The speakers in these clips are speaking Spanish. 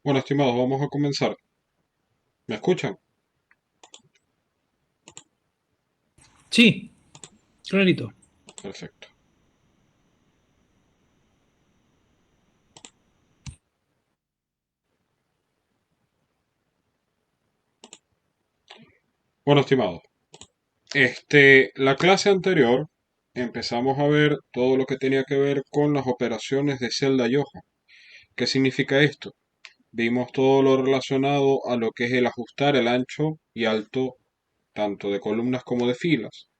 Bueno, estimados, vamos a comenzar. ¿Me escuchan? Sí, clarito. Perfecto. Bueno, estimados, la clase anterior empezamos a ver todo lo que tenía que ver con las operaciones de celda y hoja. ¿Qué significa esto? Vimos todo lo relacionado a lo que es el ajustar el ancho y alto tanto de columnas como de filas.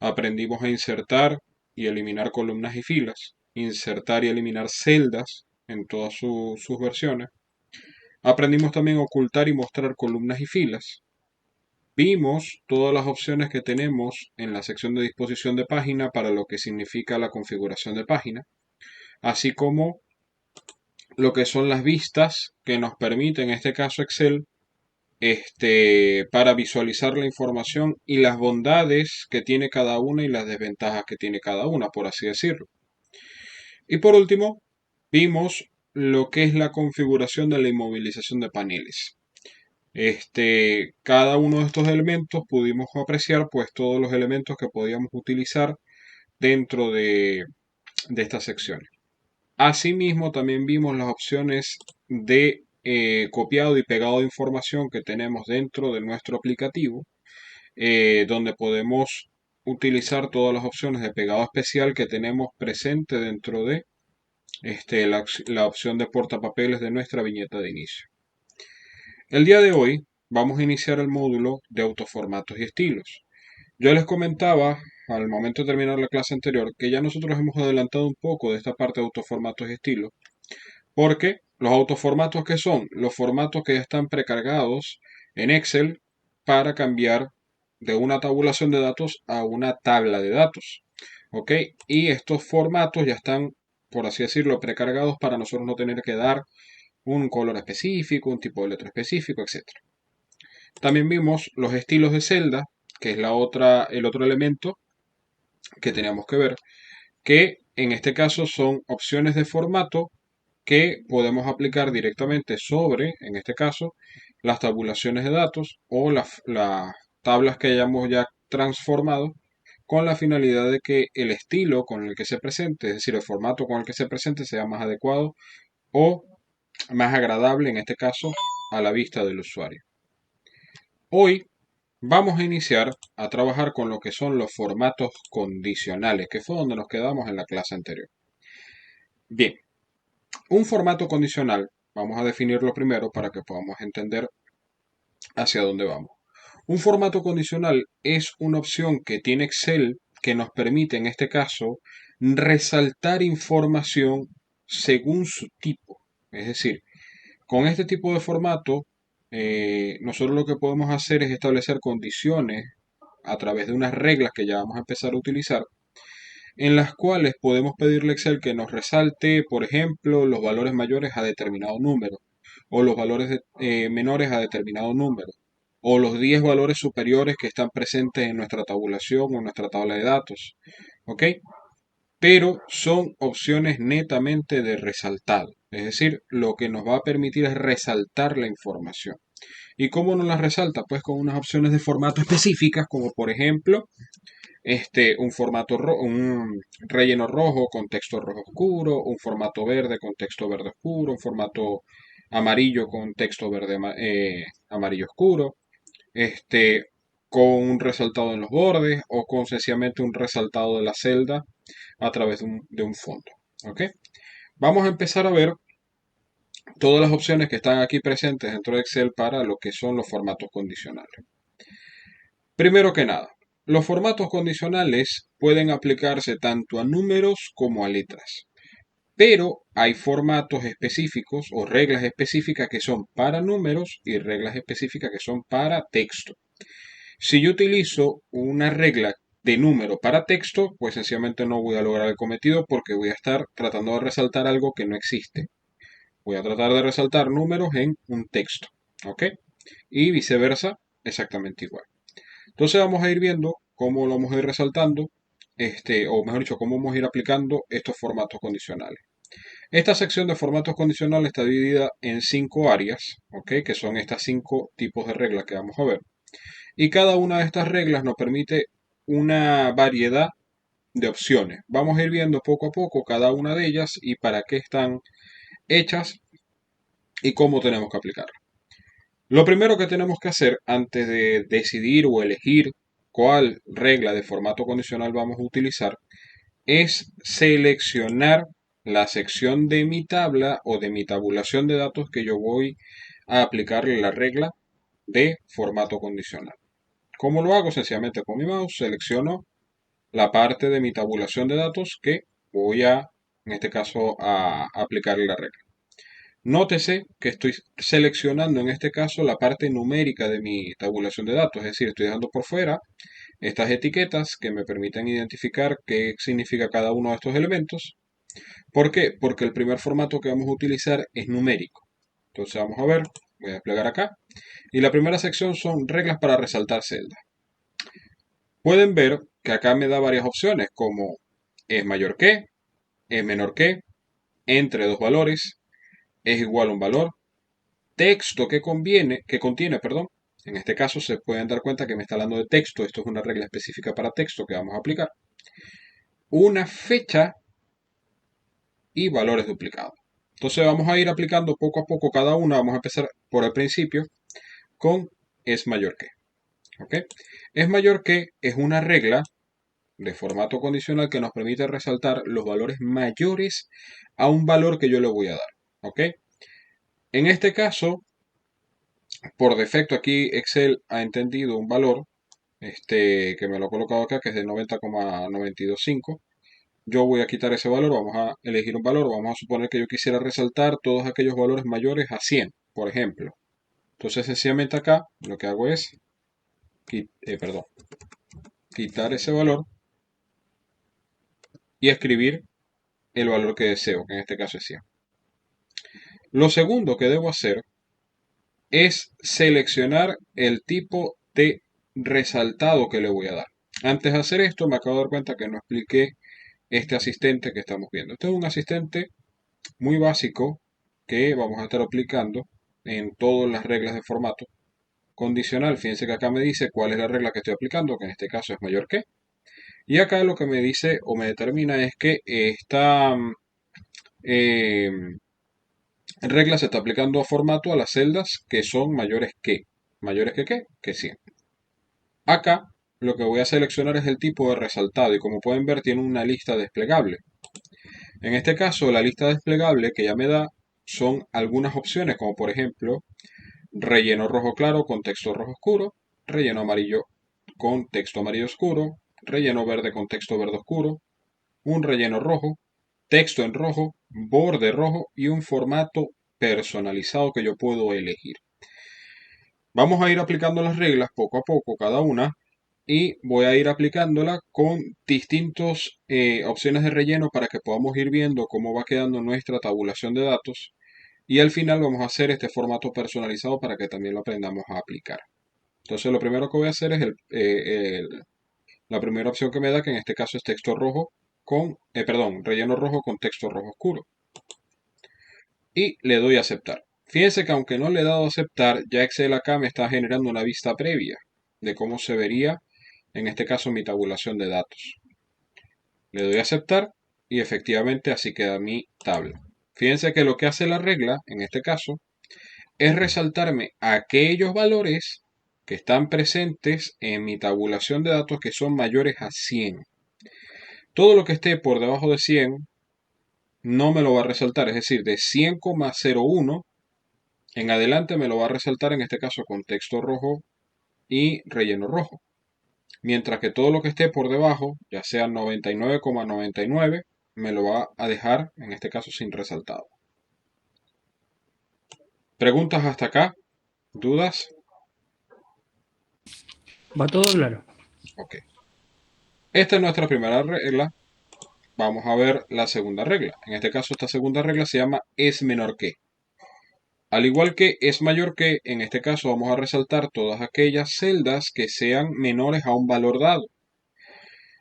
Aprendimos a insertar y eliminar columnas y filas, insertar y eliminar celdas en todas sus versiones. Aprendimos también a ocultar y mostrar columnas y filas. Vimos todas las opciones que tenemos en la sección de disposición de página para lo que significa la configuración de página, así como lo que son las vistas que nos permiten, en este caso Excel, para visualizar la información y las bondades que tiene cada una y las desventajas que tiene cada una, por así decirlo. Y por último, vimos lo que es la configuración de la inmovilización de paneles. Cada uno de estos elementos pudimos apreciar pues todos los elementos que podíamos utilizar dentro de estas secciones. Asimismo, también vimos las opciones de copiado y pegado de información que tenemos dentro de nuestro aplicativo, donde podemos utilizar todas las opciones de pegado especial que tenemos presente dentro de la opción de portapapeles de nuestra viñeta de inicio. El día de hoy vamos a iniciar el módulo de autoformatos y estilos. Yo les comentaba al momento de terminar la clase anterior que ya nosotros hemos adelantado un poco de esta parte de autoformatos y estilos, porque los autoformatos que son los formatos que ya están precargados en Excel para cambiar de una tabulación de datos a una tabla de datos. ¿Ok? Y estos formatos ya están, por así decirlo, precargados para nosotros no tener que dar un color específico, un tipo de letra específico, etc. También vimos los estilos de celda, que es el otro elemento que teníamos que ver, que en este caso son opciones de formato que podemos aplicar directamente sobre, en este caso, las tabulaciones de datos o las tablas que hayamos ya transformado con la finalidad de que el estilo con el que se presente, es decir, el formato con el que se presente sea más adecuado o más agradable, en este caso, a la vista del usuario. Hoy vamos a iniciar a trabajar con lo que son los formatos condicionales, que fue donde nos quedamos en la clase anterior. Bien, un formato condicional, vamos a definirlo primero para que podamos entender hacia dónde vamos. Un formato condicional es una opción que tiene Excel que nos permite, en este caso, resaltar información según su tipo. Es decir, con este tipo de formato, nosotros lo que podemos hacer es establecer condiciones a través de unas reglas que ya vamos a empezar a utilizar, en las cuales podemos pedirle a Excel que nos resalte, por ejemplo, los valores mayores a determinado número, o los valores menores a determinado número, o los 10 valores superiores que están presentes en nuestra tabulación o en nuestra tabla de datos. ¿Ok? Pero son opciones netamente de resaltado. Es decir, lo que nos va a permitir es resaltar la información. ¿Y cómo nos la resalta? Pues con unas opciones de formato específicas, como por ejemplo, un relleno rojo con texto rojo oscuro, un formato verde con texto verde oscuro, un formato amarillo con texto verde amarillo oscuro, este, con un resaltado en los bordes o con sencillamente un resaltado de la celda a través de un fondo. ¿Ok? Vamos a empezar a ver todas las opciones que están aquí presentes dentro de Excel para lo que son los formatos condicionales. Primero que nada, los formatos condicionales pueden aplicarse tanto a números como a letras, pero hay formatos específicos o reglas específicas que son para números y reglas específicas que son para texto. Si yo utilizo una regla de número para texto, pues sencillamente no voy a lograr el cometido porque voy a estar tratando de resaltar algo que no existe. Voy a tratar de resaltar números en un texto, ¿ok? Y viceversa, exactamente igual. Entonces vamos a ir viendo cómo lo vamos a ir resaltando, o mejor dicho, cómo vamos a ir aplicando estos formatos condicionales. Esta sección de formatos condicionales está dividida en 5 áreas, ¿ok? Que son estas 5 tipos de reglas que vamos a ver. Y cada una de estas reglas nos permite una variedad de opciones. Vamos a ir viendo poco a poco cada una de ellas y para qué están hechas y cómo tenemos que aplicarlas. Lo primero que tenemos que hacer antes de decidir o elegir cuál regla de formato condicional vamos a utilizar es seleccionar la sección de mi tabla o de mi tabulación de datos que yo voy a aplicarle la regla de formato condicional. ¿Cómo lo hago? Sencillamente con mi mouse selecciono la parte de mi tabulación de datos que voy a, en este caso, a aplicarle la regla. Nótese que estoy seleccionando en este caso la parte numérica de mi tabulación de datos, es decir, estoy dejando por fuera estas etiquetas que me permiten identificar qué significa cada uno de estos elementos. ¿Por qué? Porque el primer formato que vamos a utilizar es numérico. Entonces vamos a ver, voy a desplegar acá. Y la primera sección son reglas para resaltar celdas. Pueden ver que acá me da varias opciones como es mayor que, es menor que, entre dos valores, es igual a un valor, texto que contiene, perdón. En este caso se pueden dar cuenta que me está hablando de texto. Esto es una regla específica para texto que vamos a aplicar. Una fecha y valores duplicados. Entonces vamos a ir aplicando poco a poco cada una. Vamos a empezar por el principio con es mayor que. ¿Ok? Es mayor que es una regla de formato condicional que nos permite resaltar los valores mayores a un valor que yo le voy a dar. ¿Ok? En este caso, por defecto aquí Excel ha entendido un valor que me lo he colocado acá, que es de 90,925. Yo voy a quitar ese valor, vamos a elegir un valor, vamos a suponer que yo quisiera resaltar todos aquellos valores mayores a 100, por ejemplo. Entonces, sencillamente acá lo que hago es quitar ese valor y escribir el valor que deseo, que en este caso es 100. Lo segundo que debo hacer es seleccionar el tipo de resaltado que le voy a dar. Antes de hacer esto, me acabo de dar cuenta que no expliqué este asistente que estamos viendo. Este es un asistente muy básico que vamos a estar aplicando en todas las reglas de formato condicional. Fíjense que acá me dice cuál es la regla que estoy aplicando, que en este caso es mayor que. Y acá lo que me dice o me determina es que esta eh, regla se está aplicando a formato a las celdas que son mayores que. ¿Mayores que qué? Que 100. Acá lo que voy a seleccionar es el tipo de resaltado y como pueden ver tiene una lista desplegable. En este caso la lista desplegable que ya me da son algunas opciones como por ejemplo relleno rojo claro con texto rojo oscuro, relleno amarillo con texto amarillo oscuro, relleno verde con texto verde oscuro, un relleno rojo, texto en rojo, borde rojo y un formato personalizado que yo puedo elegir. Vamos a ir aplicando las reglas poco a poco cada una y voy a ir aplicándola con distintas opciones de relleno para que podamos ir viendo cómo va quedando nuestra tabulación de datos y al final vamos a hacer este formato personalizado para que también lo aprendamos a aplicar. Entonces lo primero que voy a hacer es la primera opción que me da, que en este caso es texto rojo relleno rojo con texto rojo oscuro. Y le doy a aceptar. Fíjense que aunque no le he dado a aceptar, ya Excel acá me está generando una vista previa de cómo se vería, en este caso, mi tabulación de datos. Le doy a aceptar y efectivamente así queda mi tabla. Fíjense que lo que hace la regla, en este caso, es resaltarme aquellos valores que están presentes en mi tabulación de datos que son mayores a 100. Todo lo que esté por debajo de 100 no me lo va a resaltar, es decir, de 100,01 en adelante me lo va a resaltar en este caso con texto rojo y relleno rojo. Mientras que todo lo que esté por debajo, ya sea 99,99, me lo va a dejar en este caso sin resaltado. ¿Preguntas hasta acá? ¿Dudas? Va todo claro. Ok. Esta es nuestra primera regla. Vamos a ver la segunda regla. En este caso, esta segunda regla se llama es menor que. Al igual que es mayor que, en este caso vamos a resaltar todas aquellas celdas que sean menores a un valor dado.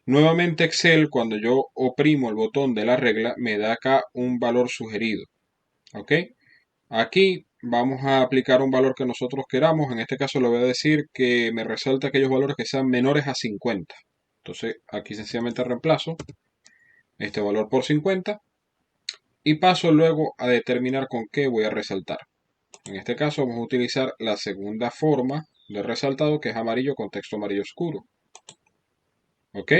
Nuevamente Excel, cuando yo oprimo el botón de la regla, me da acá un valor sugerido. ¿Ok? Aquí vamos a aplicar un valor que nosotros queramos. En este caso le voy a decir que me resalte aquellos valores que sean menores a 50. Entonces aquí sencillamente reemplazo este valor por 50 y paso luego a determinar con qué voy a resaltar. En este caso vamos a utilizar la segunda forma de resaltado, que es amarillo con texto amarillo oscuro. ¿Ok?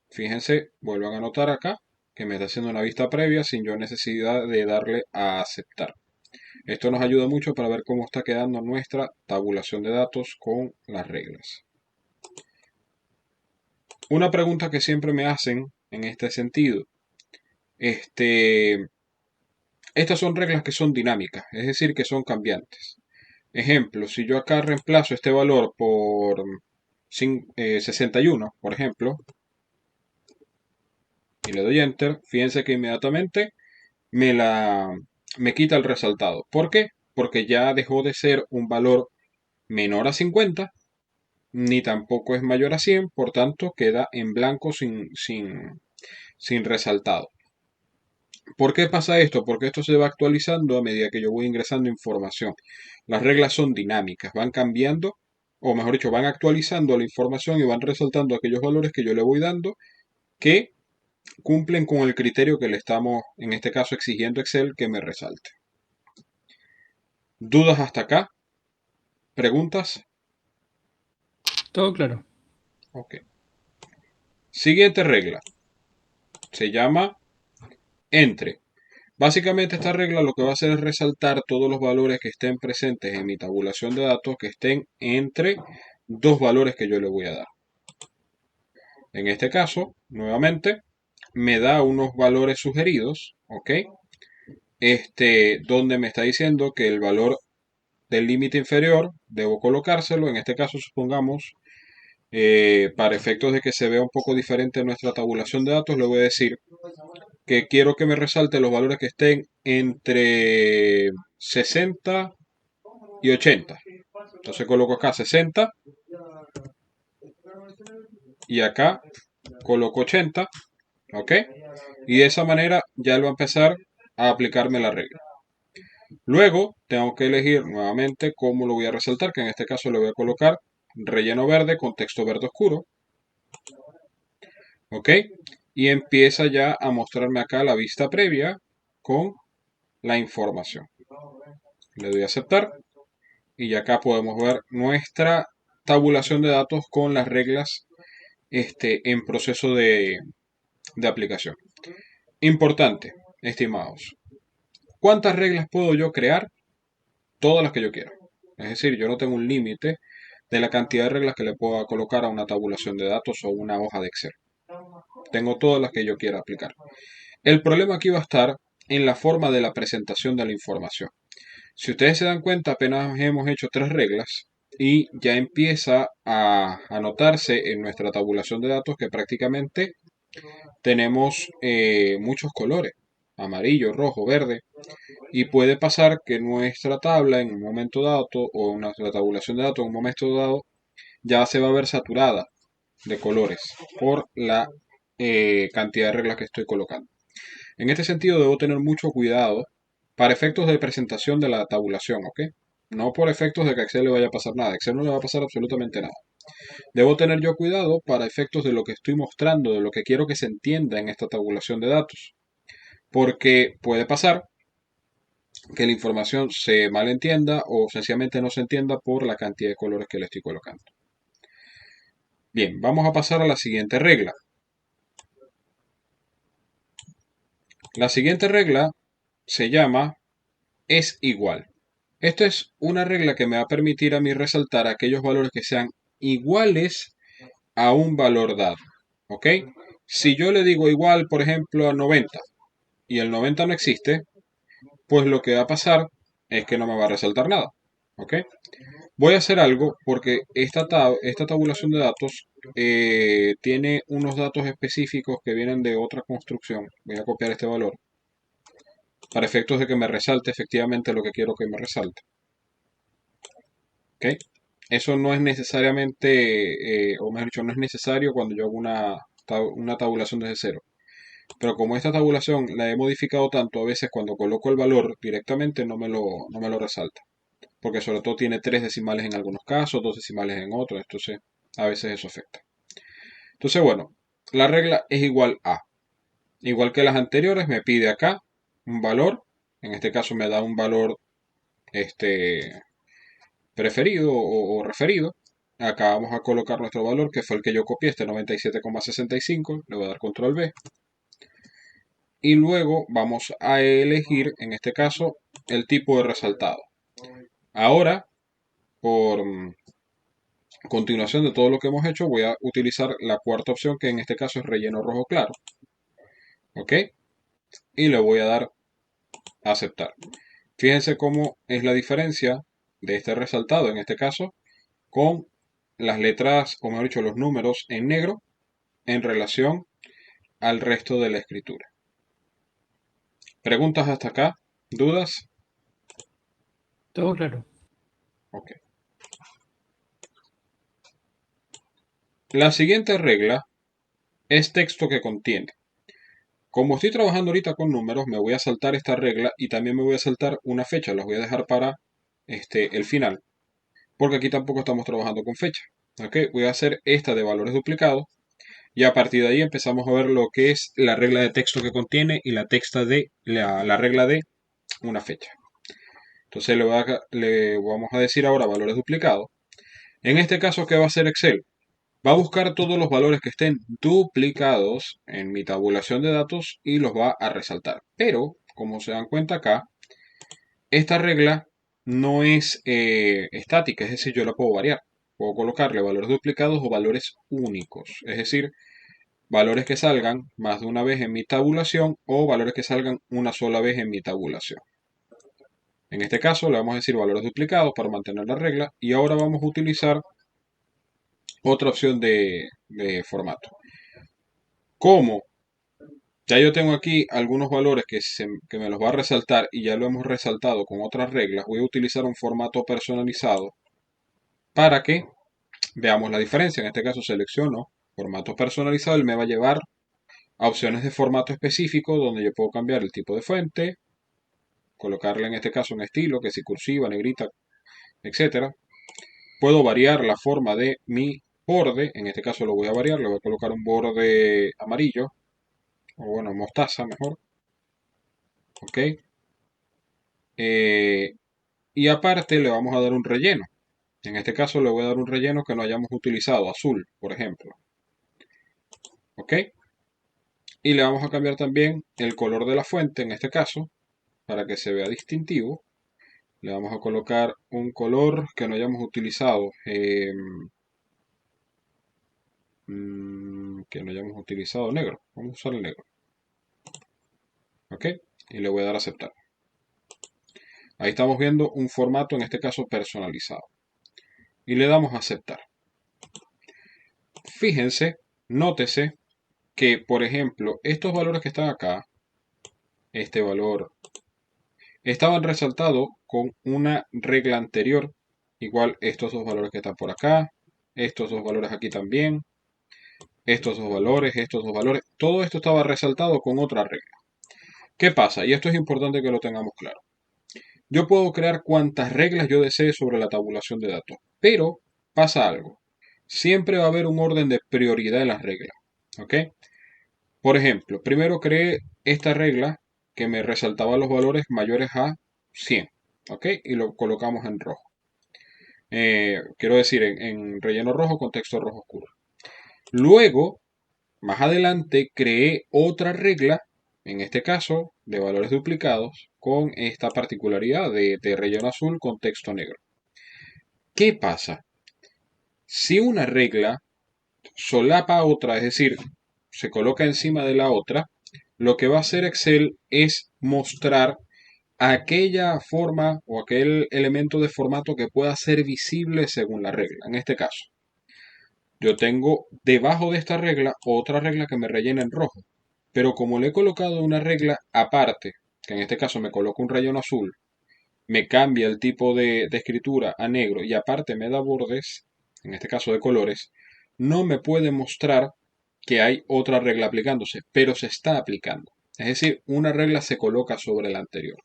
Fíjense, vuelvan a notar acá que me está haciendo una vista previa sin yo necesidad de darle a aceptar. Esto nos ayuda mucho para ver cómo está quedando nuestra tabulación de datos con las reglas. Una pregunta que siempre me hacen en este sentido. Estas son reglas que son dinámicas, es decir, que son cambiantes. Ejemplo, si yo acá reemplazo este valor por 61, por ejemplo, y le doy Enter, fíjense que inmediatamente me, la, me quita el resaltado. ¿Por qué? Porque ya dejó de ser un valor menor a 50, ni tampoco es mayor a 100, por tanto queda en blanco sin resaltado. ¿Por qué pasa esto? Porque esto se va actualizando a medida que yo voy ingresando información. Las reglas son dinámicas, van cambiando, o mejor dicho, van actualizando la información y van resaltando aquellos valores que yo le voy dando que cumplen con el criterio que le estamos, en este caso, exigiendo a Excel que me resalte. ¿Dudas hasta acá? ¿Preguntas? Todo claro. Ok. Siguiente regla. Se llama entre. Básicamente esta regla lo que va a hacer es resaltar todos los valores que estén presentes en mi tabulación de datos que estén entre dos valores que yo le voy a dar. En este caso, nuevamente, me da unos valores sugeridos, ¿ok? Donde me está diciendo que el valor del límite inferior debo colocárselo, en este caso supongamos, para efectos de que se vea un poco diferente nuestra tabulación de datos, le voy a decir que quiero que me resalte los valores que estén entre 60 y 80. Entonces coloco acá 60 y acá coloco 80, ¿ok? Y de esa manera ya él va a empezar a aplicarme la regla. Luego tengo que elegir nuevamente cómo lo voy a resaltar, que en este caso le voy a colocar relleno verde con texto verde oscuro, ¿ok? Y empieza ya a mostrarme acá la vista previa con la información. Le doy a aceptar y acá podemos ver nuestra tabulación de datos con las reglas en proceso de aplicación. Importante, estimados. ¿Cuántas reglas puedo yo crear? Todas las que yo quiera. Es decir, yo no tengo un límite de la cantidad de reglas que le pueda colocar a una tabulación de datos o una hoja de Excel. Tengo todas las que yo quiera aplicar. El problema aquí va a estar en la forma de la presentación de la información. Si ustedes se dan cuenta, apenas hemos hecho tres reglas y ya empieza a anotarse en nuestra tabulación de datos que prácticamente tenemos muchos colores, amarillo, rojo, verde, y puede pasar que nuestra tabla en un momento dado o nuestra tabulación de datos en un momento dado ya se va a ver saturada de colores por la cantidad de reglas que estoy colocando. En este sentido debo tener mucho cuidado para efectos de presentación de la tabulación, ¿ok? No por efectos de que a Excel le vaya a pasar nada. A Excel no le va a pasar absolutamente nada. Debo tener yo cuidado para efectos de lo que estoy mostrando, de lo que quiero que se entienda en esta tabulación de datos. Porque puede pasar que la información se malentienda o sencillamente no se entienda por la cantidad de colores que le estoy colocando. Bien, vamos a pasar a la siguiente regla. La siguiente regla se llama es igual. Esto es una regla que me va a permitir a mí resaltar aquellos valores que sean iguales a un valor dado. ¿Ok? Si yo le digo igual, por ejemplo, a 90 y el 90 no existe, pues lo que va a pasar es que no me va a resaltar nada. ¿Ok? Voy a hacer algo porque esta tabulación de datos tiene unos datos específicos que vienen de otra construcción. Voy a copiar este valor para efectos de que me resalte efectivamente lo que quiero que me resalte. ¿Ok? Eso no es necesariamente, o mejor dicho, no es necesario cuando yo hago una una tabulación desde cero. Pero como esta tabulación la he modificado tanto, a veces cuando coloco el valor directamente no me lo resalta. Porque sobre todo tiene 3 decimales en algunos casos, 2 decimales en otros, entonces a veces eso afecta. Entonces, bueno, la regla es igual a. Igual que las anteriores, me pide acá un valor. En este caso me da un valor este, preferido o referido. Acá vamos a colocar nuestro valor, que fue el que yo copié, este 97,65. Le voy a dar control B. Y luego vamos a elegir, en este caso, el tipo de resaltado. Ahora, por continuación de todo lo que hemos hecho, voy a utilizar la cuarta opción, que en este caso es relleno rojo claro. ¿Ok? Y le voy a dar a aceptar. Fíjense cómo es la diferencia de este resaltado, en este caso, con las letras, o mejor dicho, los números en negro en relación al resto de la escritura. ¿Preguntas hasta acá? ¿Dudas? Todo claro. Ok. La siguiente regla es texto que contiene. Como estoy trabajando ahorita con números, me voy a saltar esta regla y también me voy a saltar una fecha. Las voy a dejar para el final, porque aquí tampoco estamos trabajando con fecha. ¿Ok? Voy a hacer esta de valores duplicados y a partir de ahí empezamos a ver lo que es la regla de texto que contiene y la regla de una fecha. Entonces le vamos a decir ahora valores duplicados. En este caso, ¿qué va a hacer Excel? Va a buscar todos los valores que estén duplicados en mi tabulación de datos y los va a resaltar. Pero, como se dan cuenta acá, esta regla no es estática, es decir, yo la puedo variar. Puedo colocarle valores duplicados o valores únicos, es decir, valores que salgan más de una vez en mi tabulación o valores que salgan una sola vez en mi tabulación. En este caso le vamos a decir valores duplicados para mantener la regla y ahora vamos a utilizar otra opción de formato. Como ya yo tengo aquí algunos valores que me los va a resaltar y ya lo hemos resaltado con otras reglas, voy a utilizar un formato personalizado para que veamos la diferencia. En este caso selecciono formato personalizado y me va a llevar a opciones de formato específico donde yo puedo cambiar el tipo de fuente, colocarle en este caso un estilo, que si cursiva, negrita, etcétera. Puedo variar la forma de mi borde, en este caso lo voy a variar, le voy a colocar un borde amarillo, o bueno, mostaza mejor, ok. Eh, y aparte le vamos a dar un relleno. En este caso le voy a dar un relleno que no hayamos utilizado, azul, por ejemplo, ok. Y le vamos a cambiar también el color de la fuente, en este caso, para que se vea distintivo. Le vamos a colocar un color que no hayamos utilizado, que no hayamos utilizado negro. Vamos a usar el negro. ¿Ok? Y le voy a dar a aceptar. Ahí estamos viendo un formato, en este caso personalizado. Y le damos a aceptar. Fíjense, nótese que, por ejemplo, estos valores que están acá, este valor, estaban resaltados con una regla anterior. Igual estos dos valores que están por acá, estos dos valores aquí también, estos dos valores, todo esto estaba resaltado con otra regla. ¿Qué pasa? Y esto es importante que lo tengamos claro. Yo puedo crear cuantas reglas yo desee sobre la tabulación de datos, pero pasa algo. Siempre va a haber un orden de prioridad en las reglas. ¿Ok? Por ejemplo, primero creé esta regla que me resaltaba los valores mayores a 100. ¿Ok? Y lo colocamos en rojo. Quiero decir, en relleno rojo con texto rojo oscuro. Luego, más adelante, creé otra regla, en este caso, de valores duplicados, con esta particularidad de relleno azul con texto negro. ¿Qué pasa? Si una regla solapa a otra, es decir, se coloca encima de la otra, lo que va a hacer Excel es mostrar aquella forma o aquel elemento de formato que pueda ser visible según la regla. En este caso, yo tengo debajo de esta regla otra regla que me rellena en rojo. Pero como le he colocado una regla aparte, que en este caso me coloco un relleno azul, me cambia el tipo de escritura a negro y aparte me da bordes, en este caso de colores, no me puede mostrar que hay otra regla aplicándose, pero se está aplicando. Es decir, una regla se coloca sobre la anterior.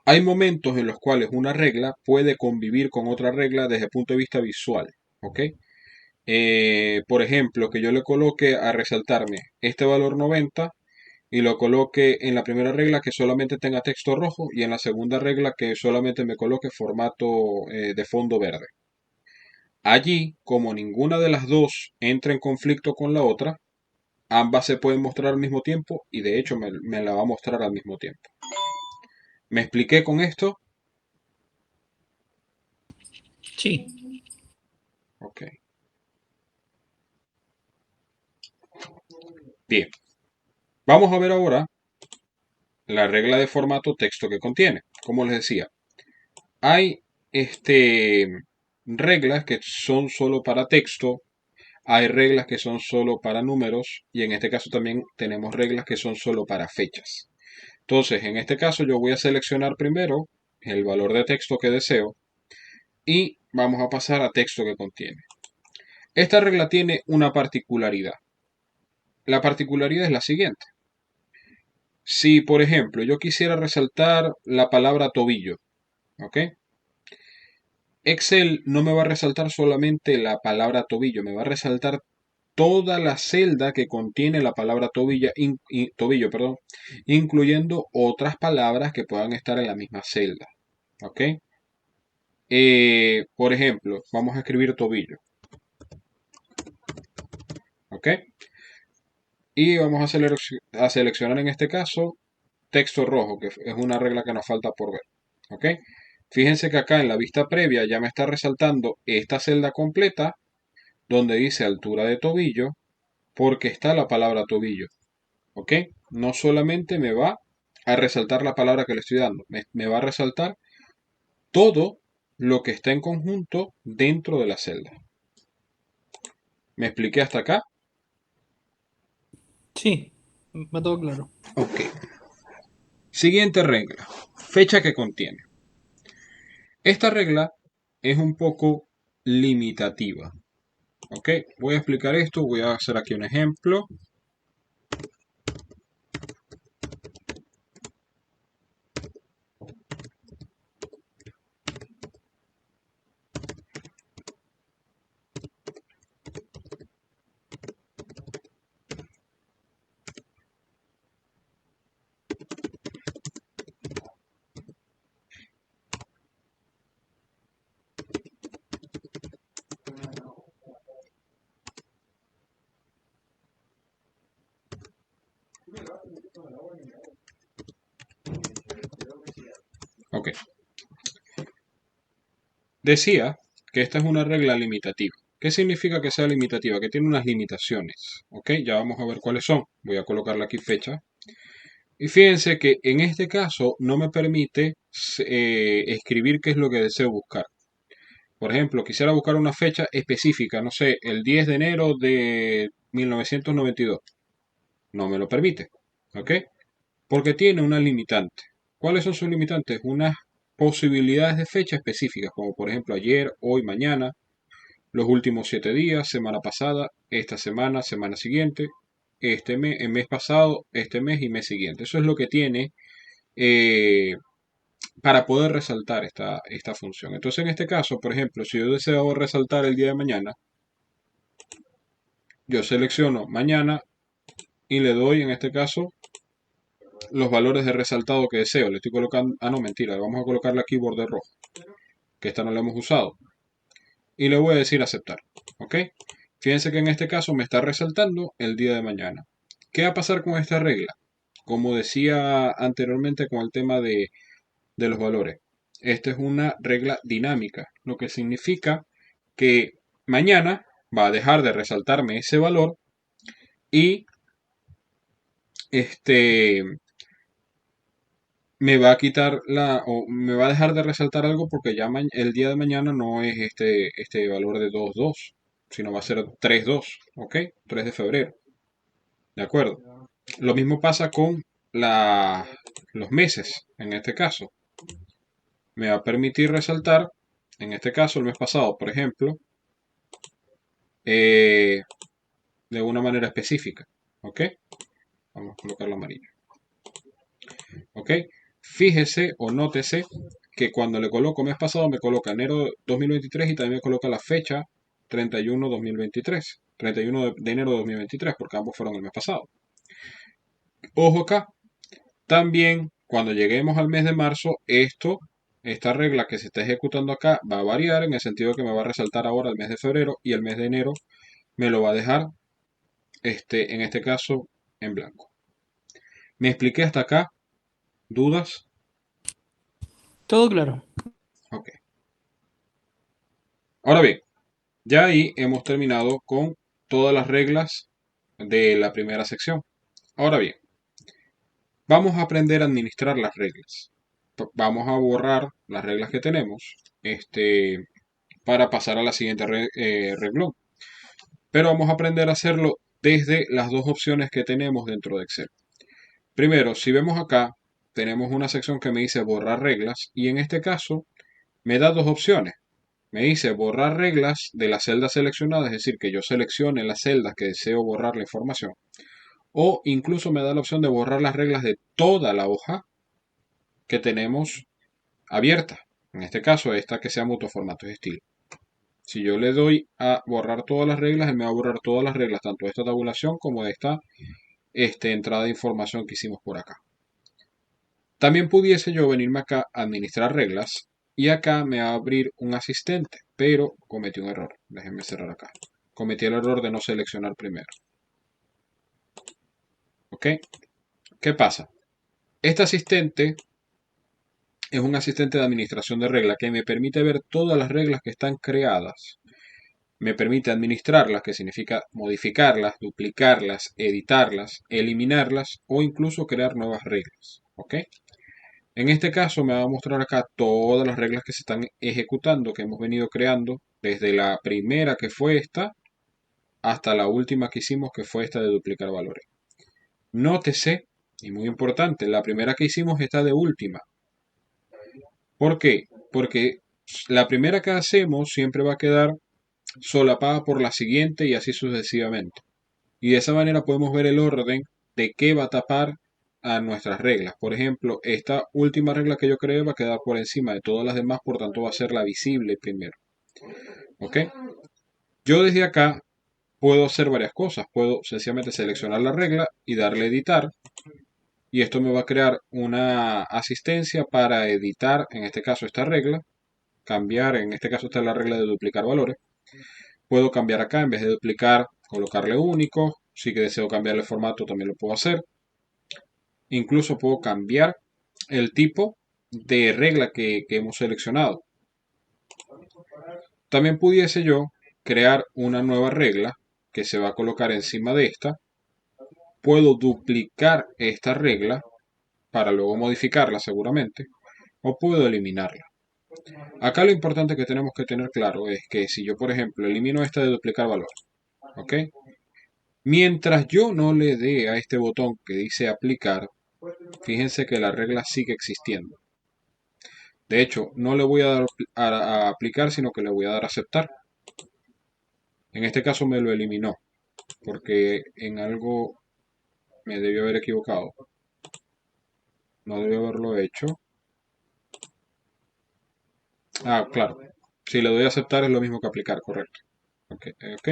Hay momentos en los cuales una regla puede convivir con otra regla desde el punto de vista visual. ¿Ok? Por ejemplo, que yo le coloque a resaltarme este valor 90 y lo coloque en la primera regla que solamente tenga texto rojo y en la segunda regla que solamente me coloque formato de fondo verde. Allí, como ninguna de las dos entra en conflicto con la otra, ambas se pueden mostrar al mismo tiempo y de hecho me la va a mostrar al mismo tiempo. ¿Me expliqué con esto? Sí. Ok. Bien. Vamos a ver ahora la regla de formato texto que contiene. Como les decía, hay reglas que son solo para texto, hay reglas que son solo para números y en este caso también tenemos reglas que son solo para fechas. Entonces, en este caso yo voy a seleccionar primero el valor de texto que deseo y vamos a pasar a texto que contiene. Esta regla tiene una particularidad. La particularidad es la siguiente. Si, por ejemplo, yo quisiera resaltar la palabra tobillo, ¿ok? Excel no me va a resaltar solamente la palabra tobillo, me va a resaltar toda la celda que contiene la palabra tobillo, perdón, incluyendo otras palabras que puedan estar en la misma celda, ¿ok? Por ejemplo, vamos a escribir tobillo, ¿ok? Y vamos a seleccionar en este caso texto rojo, que es una regla que nos falta por ver, ¿ok? Fíjense que acá en la vista previa ya me está resaltando esta celda completa donde dice altura de tobillo porque está la palabra tobillo, ¿ok? No solamente me va a resaltar la palabra que le estoy dando, me va a resaltar todo lo que está en conjunto dentro de la celda. ¿Me expliqué hasta acá? Sí. Va todo claro. Ok. Siguiente regla. Fecha que contiene. Esta regla es un poco limitativa. Ok. Voy a explicar esto. Voy a hacer aquí un ejemplo. Ok. Decía que esta es una regla limitativa. ¿Qué significa que sea limitativa? Que tiene unas limitaciones. Ok, ya vamos a ver cuáles son. Voy a colocarle aquí fecha. Y fíjense que en este caso no me permite escribir qué es lo que deseo buscar. Por ejemplo, quisiera buscar una fecha específica, no sé, el 10 de enero de 1992. No me lo permite. ¿Ok? Porque tiene una limitante. ¿Cuáles son sus limitantes? Unas posibilidades de fecha específicas, como por ejemplo ayer, hoy, mañana, los últimos 7 días, semana pasada, esta semana, semana siguiente, este mes, el mes pasado, este mes y mes siguiente. Eso es lo que tiene eh, para poder resaltar esta función. Entonces, en este caso, por ejemplo, si yo deseo resaltar el día de mañana, yo selecciono mañana y le doy, en este caso, los valores de resaltado que deseo. Le estoy colocando, no, mentira, vamos a colocarle aquí borde rojo, que esta no la hemos usado. Y le voy a decir aceptar. ¿Ok? Fíjense que en este caso me está resaltando el día de mañana. ¿Qué va a pasar con esta regla? Como decía anteriormente con el tema de los valores. Esta es una regla dinámica, lo que significa que mañana va a dejar de resaltarme ese valor y este me va a quitar o me va a dejar de resaltar algo porque ya el día de mañana no es este valor de 2,2, sino va a ser 3,2, ¿ok? 3 de febrero, ¿de acuerdo? Lo mismo pasa con los meses, en este caso. Me va a permitir resaltar, en este caso el mes pasado, por ejemplo, eh, de una manera específica. ¿Ok? Vamos a colocar la amarilla. ¿Ok? Fíjese o nótese que cuando le coloco mes pasado me coloca enero 2023 y también me coloca la fecha 31 2023. 31 de enero de 2023 porque ambos fueron el mes pasado. Ojo acá, también cuando lleguemos al mes de marzo, esta regla que se está ejecutando acá va a variar en el sentido que me va a resaltar ahora el mes de febrero y el mes de enero me lo va a dejar, en este caso, en blanco. ¿Me expliqué hasta acá? ¿Dudas? Todo claro. Ok. Ahora bien, ya ahí hemos terminado con todas las reglas de la primera sección. Ahora bien, vamos a aprender a administrar las reglas. Vamos a borrar las reglas que tenemos, para pasar a la siguiente renglón. Pero vamos a aprender a hacerlo desde las dos opciones que tenemos dentro de Excel. Primero, si vemos acá, tenemos una sección que me dice borrar reglas y en este caso me da dos opciones. Me dice borrar reglas de la celda seleccionada, es decir, que yo seleccione las celdas que deseo borrar la información. O incluso me da la opción de borrar las reglas de toda la hoja que tenemos abierta. En este caso, esta que sea multiformato de estilo. Si yo le doy a borrar todas las reglas, él me va a borrar todas las reglas, tanto de esta tabulación como de esta, entrada de información que hicimos por acá. También pudiese yo venirme acá a administrar reglas y acá me va a abrir un asistente, pero cometí un error. Déjenme cerrar acá. Cometí el error de no seleccionar primero. ¿Ok? ¿Qué pasa? Este asistente es un asistente de administración de reglas que me permite ver todas las reglas que están creadas. Me permite administrarlas, que significa modificarlas, duplicarlas, editarlas, eliminarlas o incluso crear nuevas reglas. ¿Ok? En este caso me va a mostrar acá todas las reglas que se están ejecutando, que hemos venido creando, desde la primera que fue esta, hasta la última que hicimos, que fue esta de duplicar valores. Nótese, y muy importante, la primera que hicimos está de última. ¿Por qué? Porque la primera que hacemos siempre va a quedar solapada por la siguiente y así sucesivamente. Y de esa manera podemos ver el orden de qué va a tapar a nuestras reglas. Por ejemplo, esta última regla que yo creé va a quedar por encima de todas las demás, por tanto va a ser la visible primero. ¿Ok? Yo desde acá puedo hacer varias cosas. Puedo sencillamente seleccionar la regla y darle editar. Y esto me va a crear una asistencia para editar, en este caso, esta regla. Cambiar, en este caso, esta es la regla de duplicar valores. Puedo cambiar acá, en vez de duplicar, colocarle único. Si que deseo cambiarle formato, también lo puedo hacer. Incluso puedo cambiar el tipo de regla que hemos seleccionado. También pudiese yo crear una nueva regla que se va a colocar encima de esta. Puedo duplicar esta regla para luego modificarla seguramente, o puedo eliminarla. Acá lo importante que tenemos que tener claro es que si yo, por ejemplo, elimino esta de duplicar valor, ¿ok? Mientras yo no le dé a este botón que dice aplicar, fíjense que la regla sigue existiendo. De hecho, no le voy a dar a aplicar, sino que le voy a dar a aceptar. En este caso me lo eliminó, porque en algo me debió haber equivocado. No debió haberlo hecho. Ah, claro. Si le doy a aceptar es lo mismo que aplicar, correcto. Ok, ok.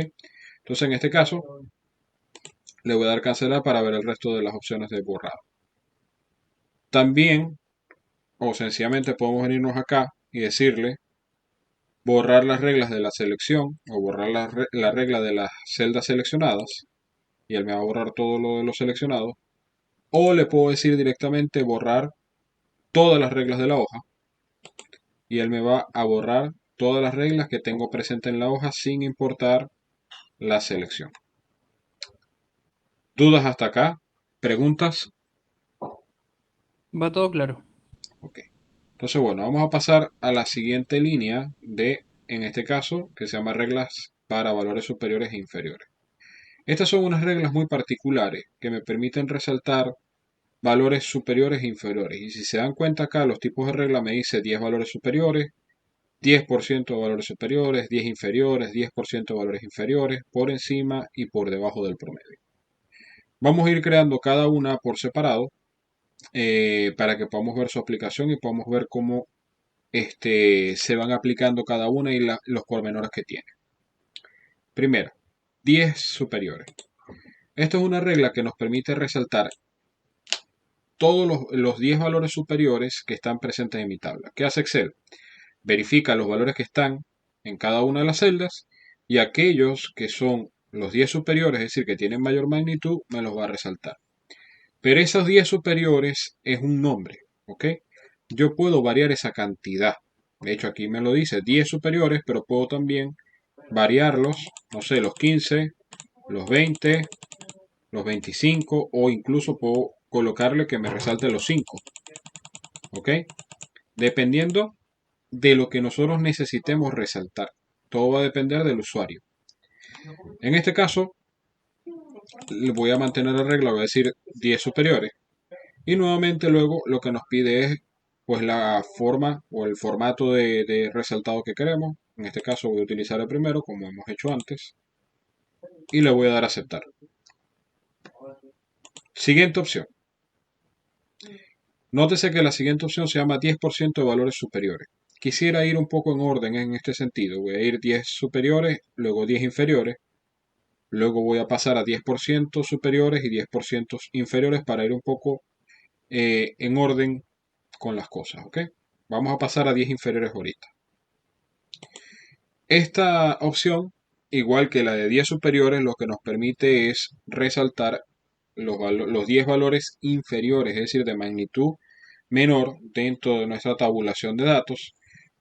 Entonces en este caso le voy a dar cancelar para ver el resto de las opciones de borrado. También, o sencillamente podemos venirnos acá y decirle borrar las reglas de la selección o borrar la regla de las celdas seleccionadas y él me va a borrar todo lo de los seleccionados. O le puedo decir directamente borrar todas las reglas de la hoja y él me va a borrar todas las reglas que tengo presente en la hoja sin importar la selección. ¿Dudas hasta acá? ¿Preguntas? Va todo claro. Ok. Entonces, bueno, vamos a pasar a la siguiente línea en este caso, que se llama reglas para valores superiores e inferiores. Estas son unas reglas muy particulares que me permiten resaltar valores superiores e inferiores. Y si se dan cuenta acá, los tipos de regla me dice 10 valores superiores, 10% de valores superiores, 10 inferiores, 10% de valores inferiores, por encima y por debajo del promedio. Vamos a ir creando cada una por separado para que podamos ver su aplicación y podamos ver cómo se van aplicando cada una y los pormenores que tiene. Primero, 10 superiores. Esto es una regla que nos permite resaltar todos los 10 valores superiores que están presentes en mi tabla. ¿Qué hace Excel? Verifica los valores que están en cada una de las celdas y aquellos que son los 10 superiores, es decir, que tienen mayor magnitud, me los va a resaltar. Pero esos 10 superiores es un nombre, ¿ok? Yo puedo variar esa cantidad. De hecho, aquí me lo dice 10 superiores, pero puedo también variarlos, no sé, los 15, los 20, los 25 o incluso puedo colocarle que me resalte los 5, ¿ok? Dependiendo de lo que nosotros necesitemos resaltar. Todo va a depender del usuario. En este caso, le voy a mantener la regla, voy a decir 10 superiores. Y nuevamente luego lo que nos pide es pues la forma o el formato de resaltado que queremos. En este caso voy a utilizar el primero como hemos hecho antes. Y le voy a dar a aceptar. Siguiente opción. Nótese que la siguiente opción se llama 10% de valores superiores. Quisiera ir un poco en orden en este sentido. Voy a ir 10 superiores, luego 10 inferiores. Luego voy a pasar a 10% superiores y 10% inferiores para ir un poco en orden con las cosas, ¿ok? Vamos a pasar a 10 inferiores ahorita. Esta opción, igual que la de 10 superiores, lo que nos permite es resaltar los 10 valores inferiores, es decir, de magnitud menor dentro de nuestra tabulación de datos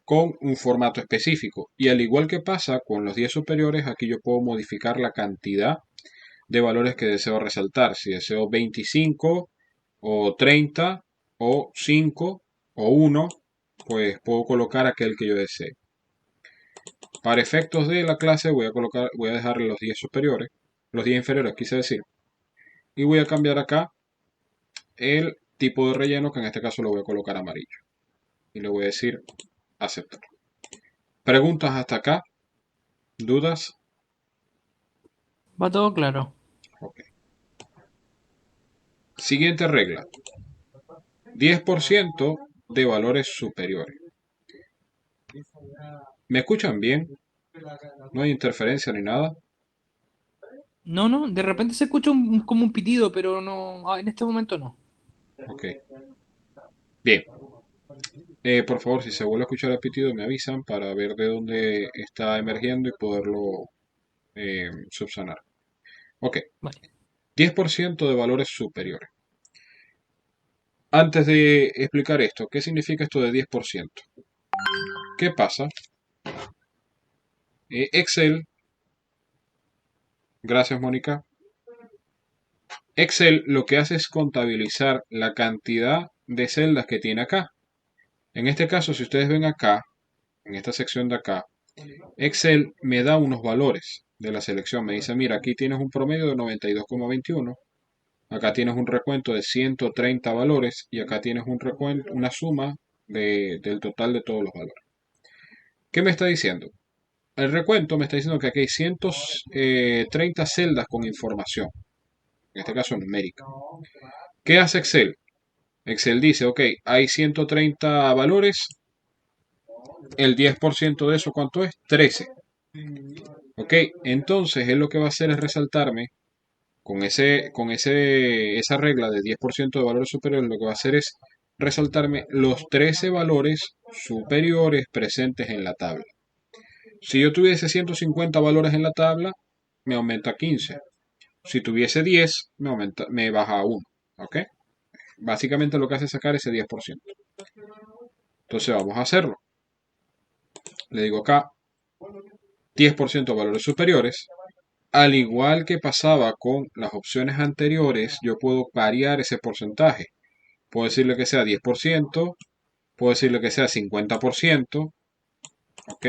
con un formato específico. Y al igual que pasa con los 10 superiores, aquí yo puedo modificar la cantidad de valores que deseo resaltar. Si deseo 25 o 30 o 5 o 1, pues puedo colocar aquel que yo desee. Para efectos de la clase voy a dejar los 10 superiores, los 10 inferiores quise decir, y voy a cambiar acá el tipo de relleno, que en este caso lo voy a colocar amarillo. Y le voy a decir aceptar. ¿Preguntas hasta acá? ¿Dudas? Va todo claro. Ok. Siguiente regla. 10% de valores superiores. ¿Me escuchan bien? ¿No hay interferencia ni nada? No, no, de repente se escucha como un pitido, pero no, en este momento no. Ok. Bien. Por favor, si se vuelve a escuchar el pitido, me avisan para ver de dónde está emergiendo y poderlo subsanar. Ok. Vale. 10% de valores superiores. Antes de explicar esto, ¿qué significa esto de 10%? ¿Qué pasa? Excel, gracias Mónica. Excel lo que hace es contabilizar la cantidad de celdas que tiene acá. En este caso, si ustedes ven acá, en esta sección de acá, Excel me da unos valores de la selección. Me dice, mira, aquí tienes un promedio de 92,21. Acá tienes un recuento de 130 valores y acá tienes un recuento, una suma del total de todos los valores. ¿Qué me está diciendo? El recuento me está diciendo que aquí hay 130 celdas con información, en este caso numérica. ¿Qué hace Excel? Excel dice, ok, hay 130 valores, el 10% de eso, ¿cuánto es? 13. Ok, entonces él lo que va a hacer es resaltarme esa regla de 10% de valores superiores, lo que va a hacer es resaltarme los 13 valores superiores presentes en la tabla. Si yo tuviese 150 valores en la tabla, me aumenta 15. Si tuviese 10, me baja a 1. ¿Ok? Básicamente lo que hace es sacar ese 10%. Entonces vamos a hacerlo. Le digo acá 10% de valores superiores. Al igual que pasaba con las opciones anteriores, yo puedo variar ese porcentaje. Puedo decirle que sea 10%, puedo decirle que sea 50%, ¿ok?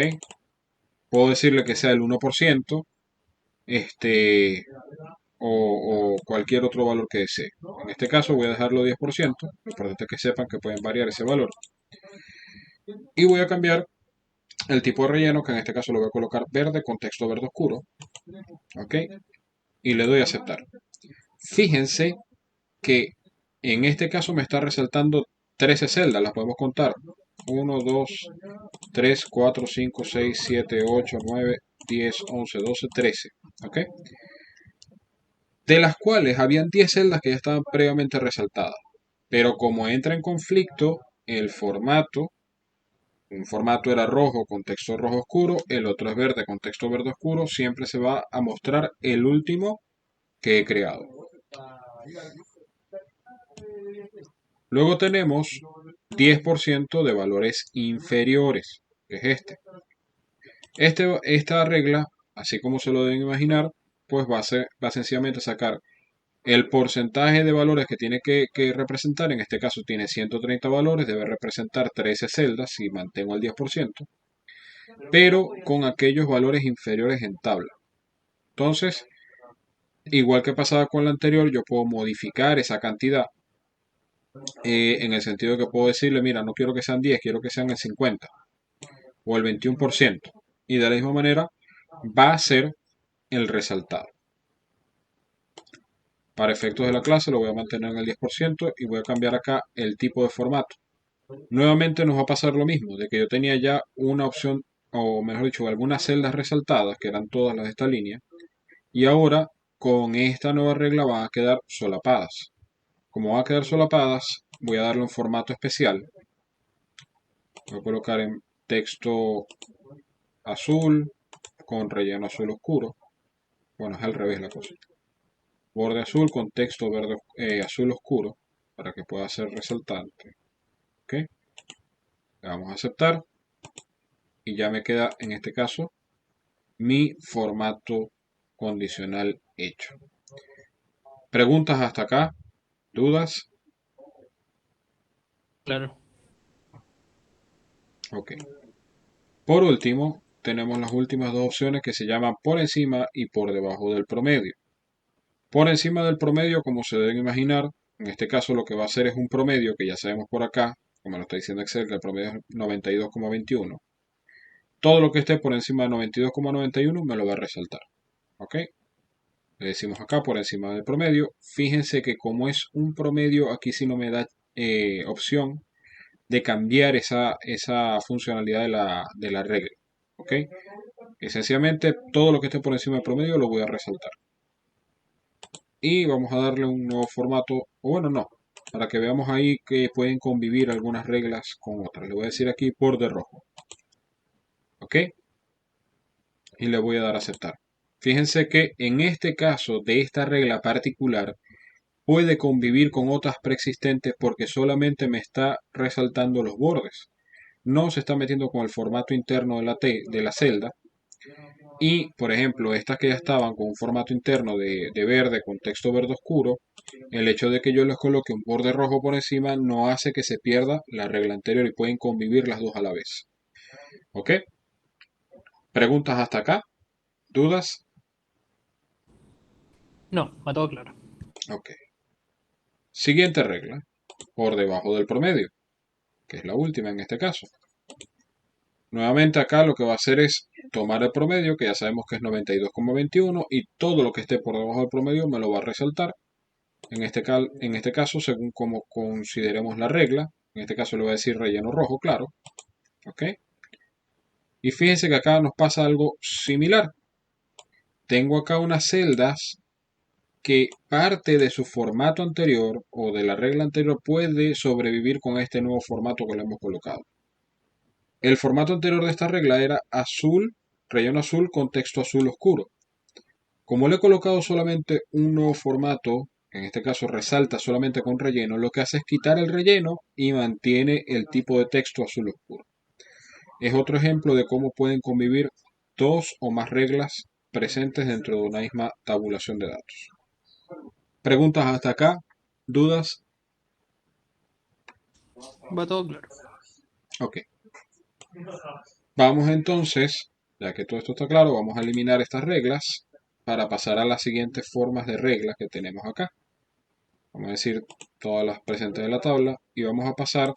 Puedo decirle que sea el 1%, o cualquier otro valor que desee. En este caso voy a dejarlo 10%, lo importante es que sepan que pueden variar ese valor. Y voy a cambiar el tipo de relleno, que en este caso lo voy a colocar verde con texto verde oscuro, ¿ok? Y le doy a aceptar. Fíjense que en este caso me está resaltando 13 celdas, las podemos contar. 1, 2, 3, 4, 5, 6, 7, 8, 9, 10, 11, 12, 13. ¿Ok? De las cuales habían 10 celdas que ya estaban previamente resaltadas. Pero como entra en conflicto el formato, un formato era rojo con texto rojo oscuro, el otro es verde con texto verde oscuro, siempre se va a mostrar el último que he creado. Luego tenemos 10% de valores inferiores, que es este. Esta regla, así como se lo deben imaginar, pues va sencillamente a sacar el porcentaje de valores que tiene que representar. En este caso tiene 130 valores, debe representar 13 celdas si mantengo el 10%, pero con aquellos valores inferiores en tabla. Entonces, igual que pasaba con la anterior, yo puedo modificar esa cantidad en el sentido de que puedo decirle, mira, no quiero que sean 10, quiero que sean el 50 o el 21%. Y de la misma manera va a ser el resaltado. Para efectos de la clase lo voy a mantener en el 10% y voy a cambiar acá el tipo de formato. Nuevamente nos va a pasar lo mismo, de que yo tenía ya una opción, o mejor dicho, algunas celdas resaltadas, que eran todas las de esta línea, y ahora con esta nueva regla van a quedar solapadas. Como van a quedar solapadas, voy a darle un formato especial. Voy a colocar en texto azul con relleno azul oscuro. Bueno, es al revés la cosa. Borde azul con texto verde, azul oscuro para que pueda ser resaltante. ¿Ok? Le vamos a aceptar y ya me queda en este caso mi formato condicional hecho. ¿Preguntas hasta acá? ¿Dudas? Claro. Ok. Por último, tenemos las últimas dos opciones que se llaman por encima y por debajo del promedio. Por encima del promedio, como se deben imaginar, en este caso lo que va a hacer es un promedio que ya sabemos por acá, como lo está diciendo Excel, que el promedio es 92,21. Todo lo que esté por encima de 92,91 me lo va a resaltar. ¿Ok? Le decimos acá por encima del promedio. Fíjense que como es un promedio, aquí sí no me da opción de cambiar esa funcionalidad de la regla. ¿Ok? Esencialmente todo lo que esté por encima del promedio lo voy a resaltar. Y vamos a darle un nuevo formato, o bueno, no, para que veamos ahí que pueden convivir algunas reglas con otras. Le voy a decir aquí borde rojo. ¿Ok? Y le voy a dar a aceptar. Fíjense que en este caso de esta regla particular puede convivir con otras preexistentes porque solamente me está resaltando los bordes. No se está metiendo con el formato interno de la celda. Y, por ejemplo, estas que ya estaban con un formato interno de verde con texto verde oscuro, el hecho de que yo les coloque un borde rojo por encima no hace que se pierda la regla anterior y pueden convivir las dos a la vez. ¿Ok? ¿Preguntas hasta acá? ¿Dudas? No, va todo claro. Ok. Siguiente regla, por debajo del promedio, que es la última en este caso. Nuevamente acá lo que va a hacer es tomar el promedio, que ya sabemos que es 92,21, y todo lo que esté por debajo del promedio me lo va a resaltar. En este caso, según como consideremos la regla, en este caso le voy a decir relleno rojo, claro. ¿Ok? Y fíjense que acá nos pasa algo similar. Tengo acá unas celdas que parte de su formato anterior o de la regla anterior puede sobrevivir con este nuevo formato que le hemos colocado. El formato anterior de esta regla era azul, relleno azul con texto azul oscuro. Como le he colocado solamente un nuevo formato, en este caso resalta solamente con relleno, lo que hace es quitar el relleno y mantiene el tipo de texto azul oscuro. Es otro ejemplo de cómo pueden convivir dos o más reglas presentes dentro de una misma tabulación de datos. ¿Preguntas hasta acá? ¿Dudas? Va todo claro. Ok. Vamos entonces, ya que todo esto está claro, vamos a eliminar estas reglas para pasar a las siguientes formas de reglas que tenemos acá. Vamos a decir todas las presentes de la tabla y vamos a pasar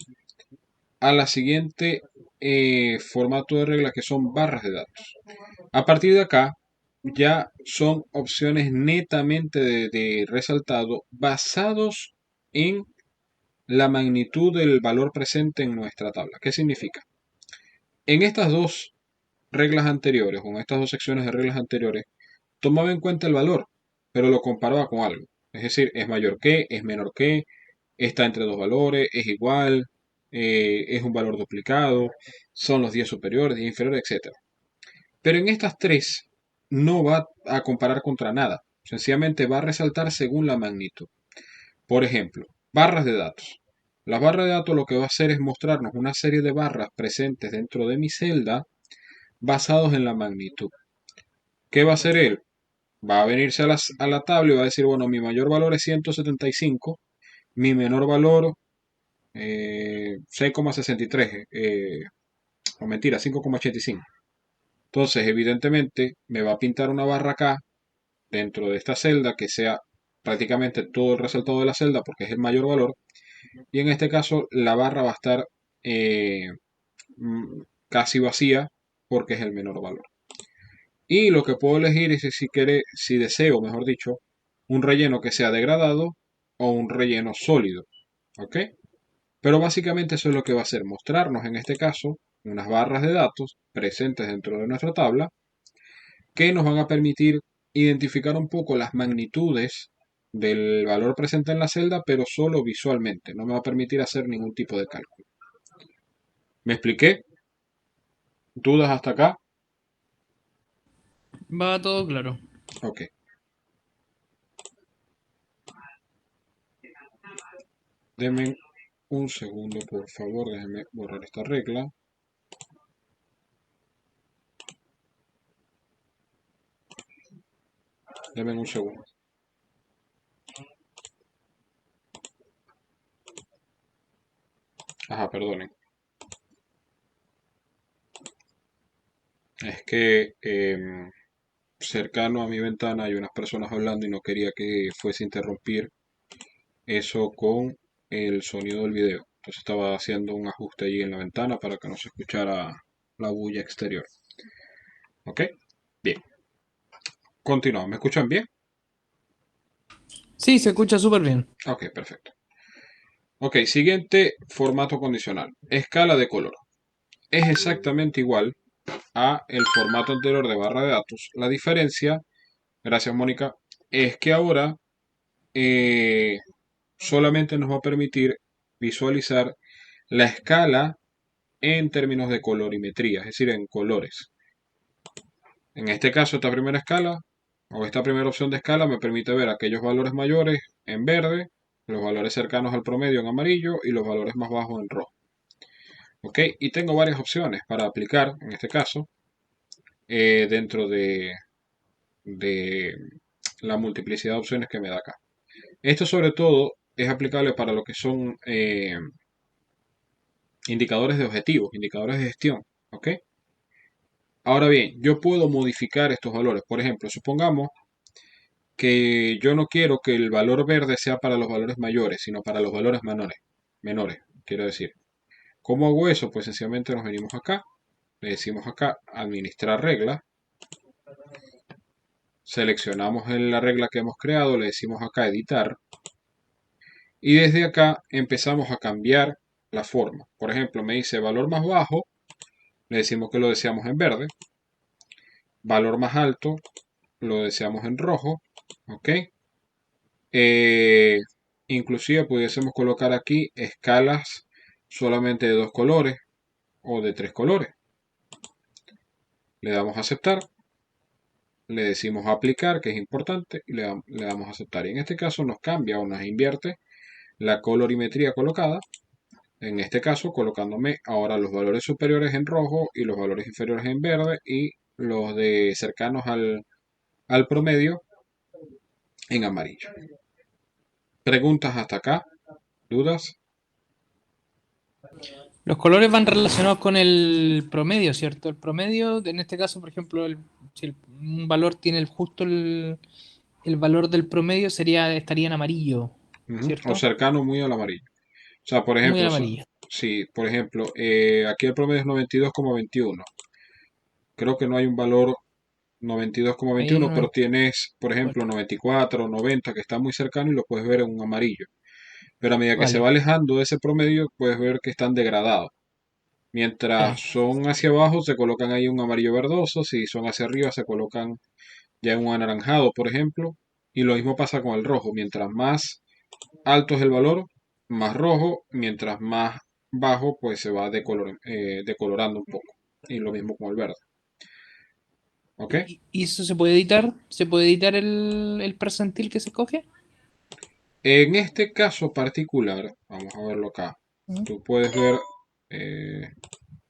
a la siguiente formato de regla que son barras de datos. A partir de acá ya son opciones netamente de resaltado basados en la magnitud del valor presente en nuestra tabla. ¿Qué significa? En estas dos reglas anteriores, o en estas dos secciones de reglas anteriores, tomaba en cuenta el valor, pero lo comparaba con algo. Es decir, es mayor que, es menor que, está entre dos valores, es igual, es un valor duplicado, son los 10 superiores, 10 inferiores, etcétera. Pero en estas tres no va a comparar contra nada, sencillamente va a resaltar según la magnitud. Por ejemplo, barras de datos. La barra de datos lo que va a hacer es mostrarnos una serie de barras presentes dentro de mi celda basados en la magnitud. ¿Qué va a hacer él? Va a venirse a la tabla y va a decir, bueno, mi mayor valor es 175, mi menor valor 6,63, o mentira, 5,85. Entonces, evidentemente, me va a pintar una barra acá dentro de esta celda que sea prácticamente todo el resultado de la celda porque es el mayor valor. Y en este caso, la barra va a estar eh, casi vacía porque es el menor valor. Y lo que puedo elegir es si deseo, mejor dicho, un relleno que sea degradado o un relleno sólido. ¿Ok? Pero básicamente eso es lo que va a hacer, mostrarnos en este caso unas barras de datos presentes dentro de nuestra tabla que nos van a permitir identificar un poco las magnitudes del valor presente en la celda, pero solo visualmente. No me va a permitir hacer ningún tipo de cálculo. ¿Me expliqué? ¿Dudas hasta acá? Va todo claro. Ok. Denme un segundo, por favor. Déjenme borrar esta regla. Denme un segundo. Ajá, perdonen. Es que cercano a mi ventana hay unas personas hablando y no quería que fuese a interrumpir eso con el sonido del video. Entonces estaba haciendo un ajuste allí en la ventana para que no se escuchara la bulla exterior. ¿Ok? Bien. Continuamos. ¿Me escuchan bien? Sí, se escucha súper bien. Ok, perfecto. Ok, siguiente formato condicional. Escala de color. Es exactamente igual a el formato anterior de barra de datos. La diferencia, gracias Mónica, es que ahora eh, solamente nos va a permitir visualizar la escala en términos de colorimetría, es decir, en colores. En este caso, esta primera escala o esta primera opción de escala me permite ver aquellos valores mayores en verde, los valores cercanos al promedio en amarillo y los valores más bajos en rojo. ¿Ok? Y tengo varias opciones para aplicar, en este caso, dentro de la multiplicidad de opciones que me da acá. Esto sobre todo es aplicable para lo que son indicadores de objetivos, indicadores de gestión. ¿Ok? Ahora bien, yo puedo modificar estos valores. Por ejemplo, supongamos que yo no quiero que el valor verde sea para los valores mayores, sino para los valores menores. Menores, quiero decir. ¿Cómo hago eso? Pues sencillamente nos venimos acá, le decimos acá administrar regla, seleccionamos la regla que hemos creado, le decimos acá editar y desde acá empezamos a cambiar la forma. Por ejemplo, me dice valor más bajo, le decimos que lo deseamos en verde, valor más alto, lo deseamos en rojo, ¿ok? Eh, Inclusive pudiésemos colocar aquí escalas solamente de dos colores o de tres colores. Le damos a aceptar, le decimos aplicar, que es importante, y le damos a aceptar. Y en este caso nos cambia o nos invierte la colorimetría colocada. En este caso colocándome ahora los valores superiores en rojo y los valores inferiores en verde y los de cercanos al promedio en amarillo. ¿Preguntas hasta acá? ¿Dudas? Los colores van relacionados con el promedio, ¿cierto? El promedio, en este caso, por ejemplo, si un valor tiene justo el valor del promedio, estaría en amarillo, O ¿cierto? cercano muy al amarillo. O sea, por Muy ejemplo, amarillo. Sí, por ejemplo, aquí el promedio es 92,21. Creo que no hay un valor Ahí en 92,21, pero 94. tienes, por ejemplo, 94, 90, que está muy cercano y lo puedes ver en un amarillo. Pero a medida que se va Vale, alejando de ese promedio, puedes ver que están degradados. Mientras claro. son hacia abajo, se colocan ahí un amarillo verdoso. Si son hacia arriba, se colocan ya en un anaranjado, por ejemplo. Y lo mismo pasa con el rojo. Mientras más alto es el valor, más rojo. Mientras más bajo, pues se va decolorando un poco. Y lo mismo con el verde. ¿Ok? ¿Y eso se puede editar? ¿Se puede editar el percentil que se coge? En este caso particular, vamos a verlo acá. ¿Mm? Tú puedes ver eh,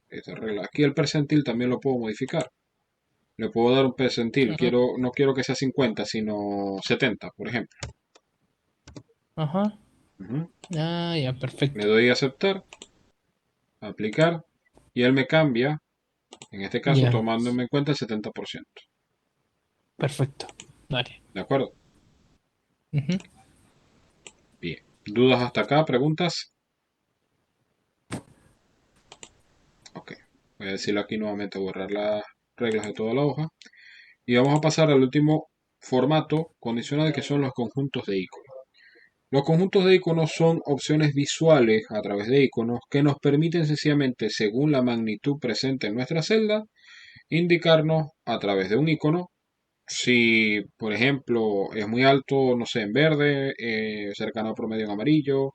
esta regla. Aquí el percentil también lo puedo modificar. Le puedo dar un percentil. Ajá, No quiero que sea 50, sino 70, por ejemplo. ajá. Ujú. Ah, ya, Le perfecto. doy a aceptar, aplicar, y él me cambia, en este caso Ya, tomándome en cuenta el 70%. perfecto. Vale. ¿De acuerdo? Ujú. Bien. ¿Dudas hasta acá? ¿Preguntas? Ok. Voy a decirle aquí nuevamente borrar las reglas de toda la hoja. Y vamos a pasar al último formato condicional que son los conjuntos de iconos. Los conjuntos de iconos son opciones visuales a través de iconos que nos permiten sencillamente, según la magnitud presente en nuestra celda, indicarnos a través de un icono si, por ejemplo, es muy alto, no sé, en verde, cercano al promedio en amarillo.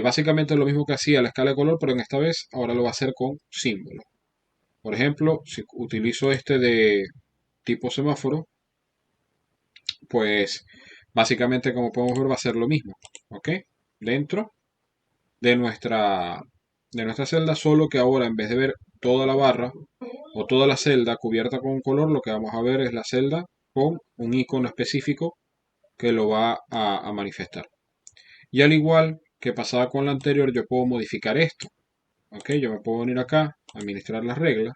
Básicamente lo mismo que hacía la escala de color, pero en esta vez ahora lo va a hacer con símbolos. Por ejemplo, si utilizo este de tipo semáforo, pues básicamente como podemos ver va a ser lo mismo, ¿ok? Dentro de nuestra celda, solo que ahora en vez de ver toda la barra o toda la celda cubierta con un color, lo que vamos a ver es la celda con un icono específico que lo va a manifestar. Y al igual que pasaba con la anterior, yo puedo modificar esto, ¿ok? Yo me puedo venir acá, administrar las reglas,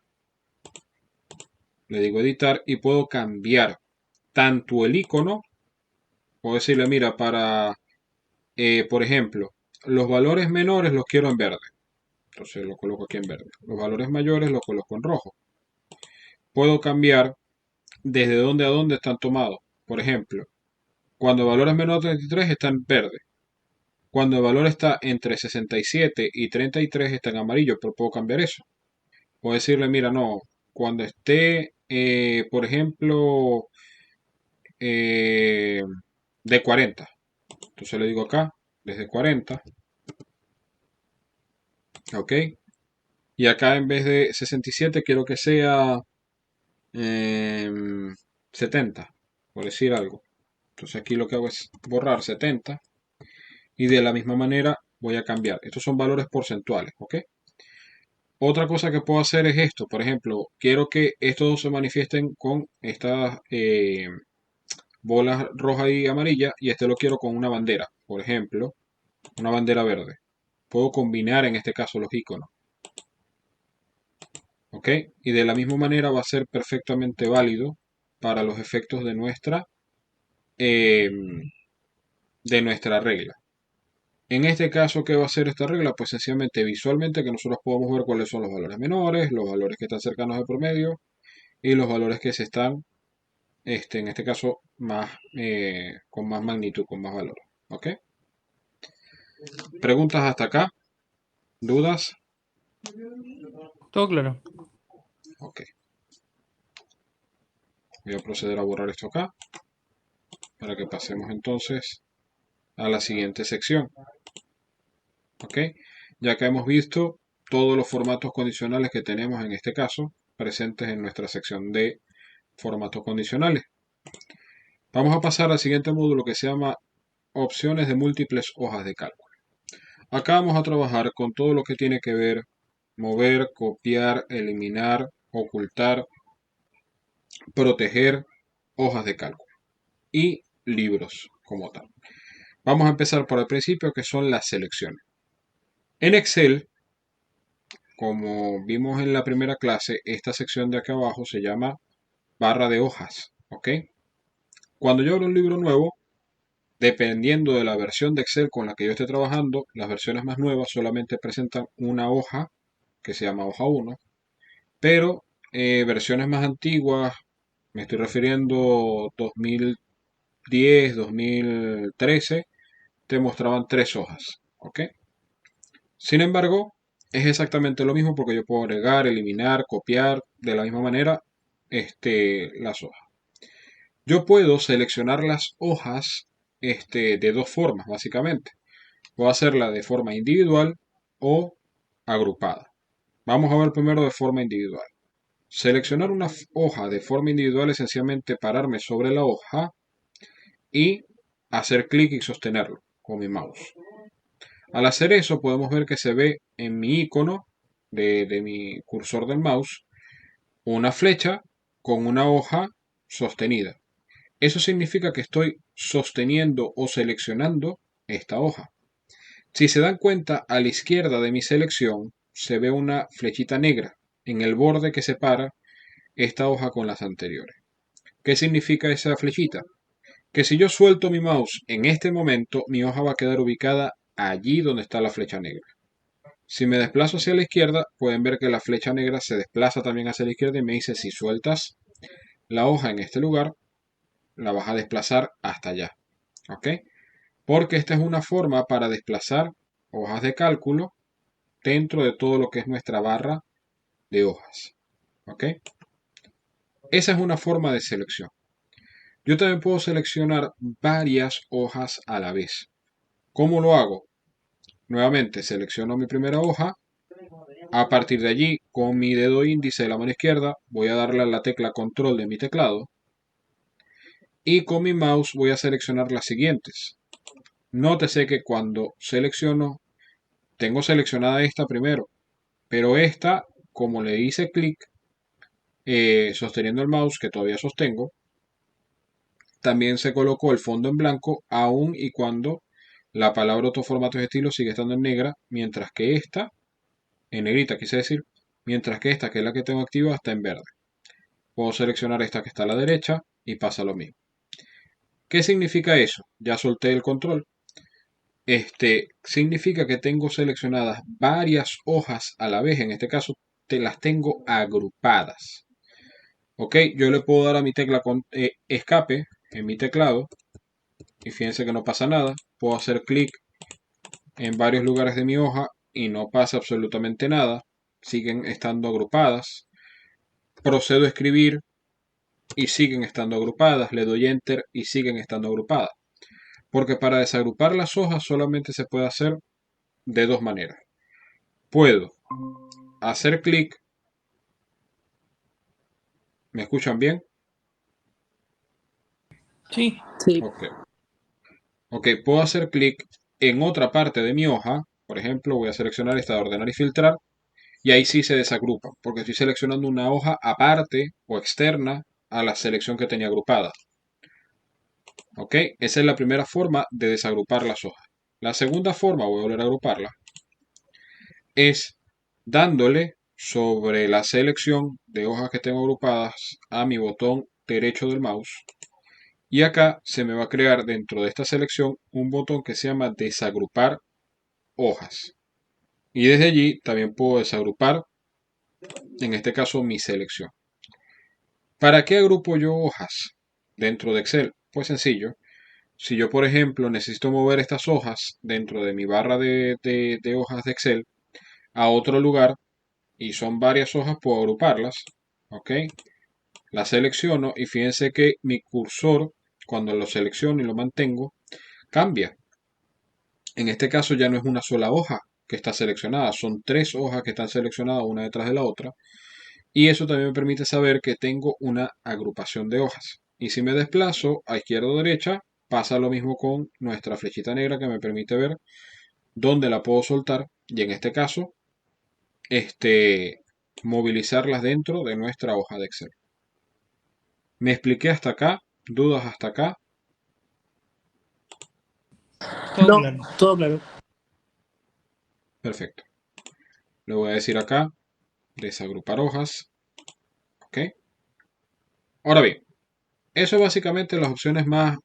le digo editar y puedo cambiar tanto el icono, puedo decirle, mira, por ejemplo, los valores menores los quiero en verde. Entonces lo coloco aquí en verde. Los valores mayores los coloco en rojo. Puedo cambiar desde dónde a dónde están tomados. Por ejemplo, cuando el valor es menor de 33 está en verde. Cuando el valor está entre 67 y 33 está en amarillo, pero puedo cambiar eso. Puedo decirle, mira, no, cuando esté, por ejemplo, eh, de 40. Entonces le digo acá, desde 40, ¿ok? Y acá en vez de 67 quiero que sea eh, 70, por decir algo. Entonces aquí lo que hago es borrar 70 y de la misma manera voy a cambiar. Estos son valores porcentuales, ¿ok? Otra cosa que puedo hacer es esto. Por ejemplo, quiero que estos dos se manifiesten con estas bolas roja y amarilla y este lo quiero con una bandera. Por ejemplo, una bandera verde. Puedo combinar en este caso los iconos, ¿ok? Y de la misma manera va a ser perfectamente válido para los efectos eh, de nuestra regla. En este caso, ¿qué va a hacer esta regla? Pues sencillamente visualmente que nosotros podamos ver cuáles son los valores menores, los valores que están cercanos al promedio y los valores que se están, en este caso, con más magnitud, con más valor. ¿Ok? ¿Preguntas hasta acá? ¿Dudas? Todo claro. Ok. Voy a proceder a borrar esto acá para que pasemos entonces a la siguiente sección. ¿Ok? Ya que hemos visto todos los formatos condicionales que tenemos en este caso presentes en nuestra sección de formatos condicionales. Vamos a pasar al siguiente módulo que se llama opciones de múltiples hojas de cálculo. Acá vamos a trabajar con todo lo que tiene que ver mover, copiar, eliminar, ocultar, proteger hojas de cálculo y libros como tal. Vamos a empezar por el principio que son las selecciones. En Excel, como vimos en la primera clase, esta sección de acá abajo se llama barra de hojas. ¿Ok? Cuando yo abro un libro nuevo, Dependiendo de la versión de Excel con la que yo esté trabajando, las versiones más nuevas solamente presentan una hoja que se llama hoja 1, pero versiones más antiguas, me estoy refiriendo 2010, 2013, te mostraban tres hojas, ¿ok? Sin embargo, es exactamente lo mismo porque yo puedo agregar, eliminar, copiar de la misma manera las hojas. Yo puedo seleccionar las hojas de dos formas, básicamente. Puedo hacerla de forma individual o agrupada. Vamos a ver primero de forma individual. Seleccionar una hoja de forma individual es sencillamente pararme sobre la hoja y hacer clic y sostenerlo con mi mouse. Al hacer eso podemos ver que se ve en mi icono de mi cursor del mouse una flecha con una hoja sostenida. Eso significa que estoy sosteniendo o seleccionando esta hoja. Si se dan cuenta, a la izquierda de mi selección se ve una flechita negra en el borde que separa esta hoja con las anteriores. ¿Qué significa esa flechita? Que si yo suelto mi mouse en este momento, mi hoja va a quedar ubicada allí donde está la flecha negra. Si me desplazo hacia la izquierda, pueden ver que la flecha negra se desplaza también hacia la izquierda y me dice si sueltas la hoja en este lugar, la vas a desplazar hasta allá. ¿Ok? Porque esta es una forma para desplazar hojas de cálculo dentro de todo lo que es nuestra barra de hojas. ¿Ok? Esa es una forma de selección. Yo también puedo seleccionar varias hojas a la vez. ¿Cómo lo hago? Nuevamente selecciono mi primera hoja. A partir de allí, con mi dedo índice de la mano izquierda, voy a darle a la tecla control de mi teclado y con mi mouse voy a seleccionar las siguientes. Nótese que cuando selecciono, tengo seleccionada esta primero, pero esta, como le hice clic sosteniendo el mouse, que todavía sostengo, también se colocó el fondo en blanco, aun y cuando la palabra otros formatos de estilo sigue estando en negra, mientras que esta, en negrita quise decir, mientras que esta, que es la que tengo activa, está en verde. Puedo seleccionar esta que está a la derecha y pasa lo mismo. ¿Qué significa eso? Ya solté el control. Significa que tengo seleccionadas varias hojas a la vez. En este caso, te las tengo agrupadas. Ok, yo le puedo dar a mi tecla con escape en mi teclado y fíjense que no pasa nada. Puedo hacer clic en varios lugares de mi hoja y no pasa absolutamente nada. Siguen estando agrupadas. Procedo a escribir y siguen estando agrupadas. Le doy enter y siguen estando agrupadas. Porque para desagrupar las hojas solamente se puede hacer de dos maneras. Puedo hacer clic. ¿Me escuchan bien? Sí, Sí, Ok. Ok, puedo hacer clic en otra parte de mi hoja. Por ejemplo, voy a seleccionar esta de ordenar y filtrar. Y ahí sí se desagrupa, porque estoy seleccionando una hoja aparte o externa a la selección que tenía agrupada. ¿Ok? Esa es la primera forma de desagrupar las hojas. La segunda forma, voy a volver a agruparla, es dándole sobre la selección de hojas que tengo agrupadas a mi botón derecho del mouse. Y acá se me va a crear dentro de esta selección un botón que se llama desagrupar hojas. Y desde allí también puedo desagrupar, en este caso, mi selección. ¿Para qué agrupo yo hojas dentro de Excel? Pues sencillo. Si yo, por ejemplo, necesito mover estas hojas dentro de mi barra de hojas de Excel a otro lugar y son varias hojas, puedo agruparlas. ¿Ok? Las selecciono y fíjense que mi cursor, cuando lo selecciono y lo mantengo, cambia. En este caso ya no es una sola hoja que está seleccionada, son tres hojas que están seleccionadas una detrás de la otra. Y eso también me permite saber que tengo una agrupación de hojas. Y si me desplazo a izquierda o derecha, pasa lo mismo con nuestra flechita negra que me permite ver dónde la puedo soltar. Y en este caso, movilizarlas dentro de nuestra hoja de Excel. ¿Me expliqué hasta acá? ¿Dudas hasta acá? todo no, claro. todo claro. Perfecto. Le voy a decir acá, desagrupar hojas. ¿Ok? Ahora bien, Eso es básicamente las opciones más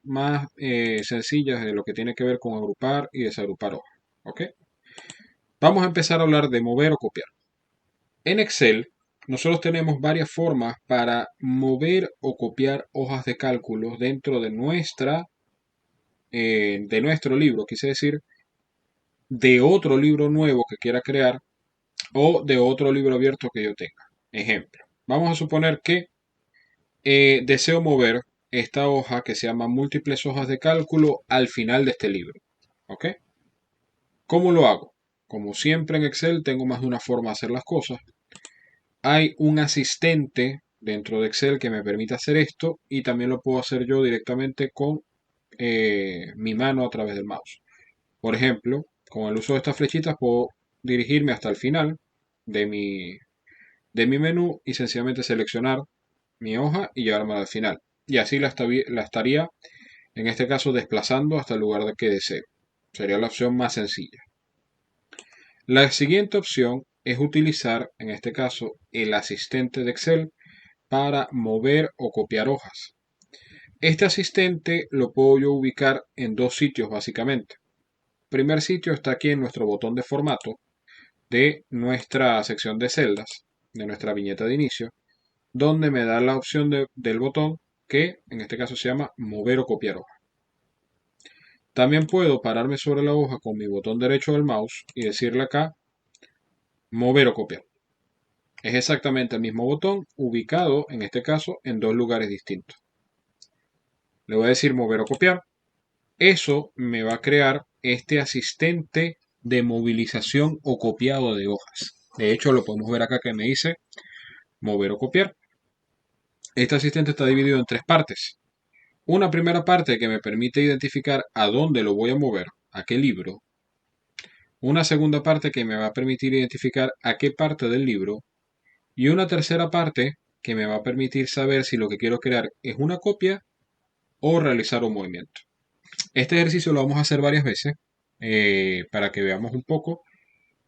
sencillas de lo que tiene que ver con agrupar y desagrupar hojas. ¿Ok? Vamos a empezar a hablar de mover o copiar. En Excel, nosotros tenemos varias formas para mover o copiar hojas de cálculo dentro de nuestro libro, quise decir, de otro libro nuevo que quiera crear o de otro libro abierto que yo tenga. Ejemplo, vamos a suponer que deseo mover esta hoja que se llama múltiples hojas de cálculo al final de este libro. ¿Ok? ¿Cómo lo hago? Como siempre en Excel tengo más de una forma de hacer las cosas. Hay un asistente dentro de Excel que me permite hacer esto y también lo puedo hacer yo directamente con mi mano a través del mouse. Por ejemplo, con el uso de estas flechitas puedo dirigirme hasta el final de mi menú y sencillamente seleccionar mi hoja y llevármela al final. Y así la estaría, en este caso, desplazando hasta el lugar de que deseo. Sería la opción más sencilla. La siguiente opción es utilizar, en este caso, el asistente de Excel para mover o copiar hojas. Este asistente lo puedo yo ubicar en dos sitios básicamente. El primer sitio está aquí en nuestro botón de formato de nuestra sección de celdas, de nuestra viñeta de inicio, donde me da la opción del botón que en este caso se llama mover o copiar hoja. También puedo pararme sobre la hoja con mi botón derecho del mouse y decirle acá mover o copiar. Es exactamente el mismo botón ubicado en este caso en dos lugares distintos. Le voy a decir mover o copiar. Eso me va a crear este asistente de movilización o copiado de hojas. De hecho, lo podemos ver acá que me dice mover o copiar. Este asistente está dividido en tres partes. Una primera parte que me permite identificar a dónde lo voy a mover, a qué libro. Una segunda parte que me va a permitir identificar a qué parte del libro. Y una tercera parte que me va a permitir saber si lo que quiero crear es una copia o realizar un movimiento. Este ejercicio lo vamos a hacer varias veces para que veamos un poco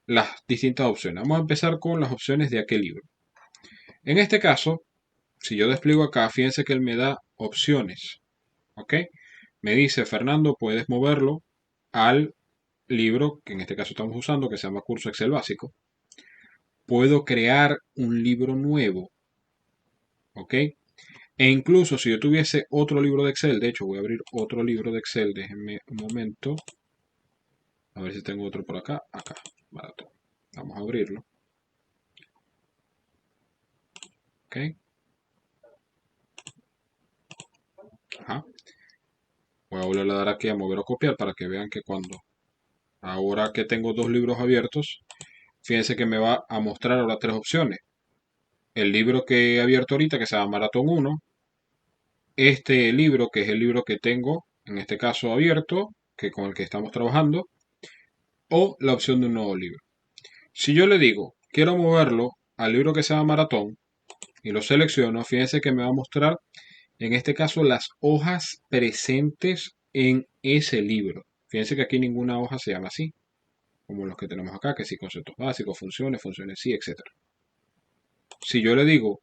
las distintas opciones. Vamos a empezar con las opciones de aquel libro. En este caso, si yo despliego acá, fíjense que él me da opciones. ¿Ok? Me dice, Fernando, puedes moverlo al libro que en este caso estamos usando, que se llama Curso Excel Básico. Puedo crear un libro nuevo. ¿Ok? E incluso si yo tuviese otro libro de Excel, de hecho voy a abrir otro libro de Excel, déjenme un momento, a ver si tengo otro por acá, barato. Vamos a abrirlo, ok, ajá. Voy a volver a dar aquí a mover o copiar para que vean que ahora que tengo dos libros abiertos, fíjense que me va a mostrar ahora tres opciones. El libro que he abierto ahorita, que se llama Maratón 1, este libro, que es el libro que tengo, en este caso abierto, que con el que estamos trabajando, o la opción de un nuevo libro. Si yo le digo, quiero moverlo al libro que se llama Maratón y lo selecciono, fíjense que me va a mostrar, en este caso, las hojas presentes en ese libro. Fíjense que aquí ninguna hoja se llama así, como los que tenemos acá, que sí, conceptos básicos, funciones sí, etcétera. Si yo le digo,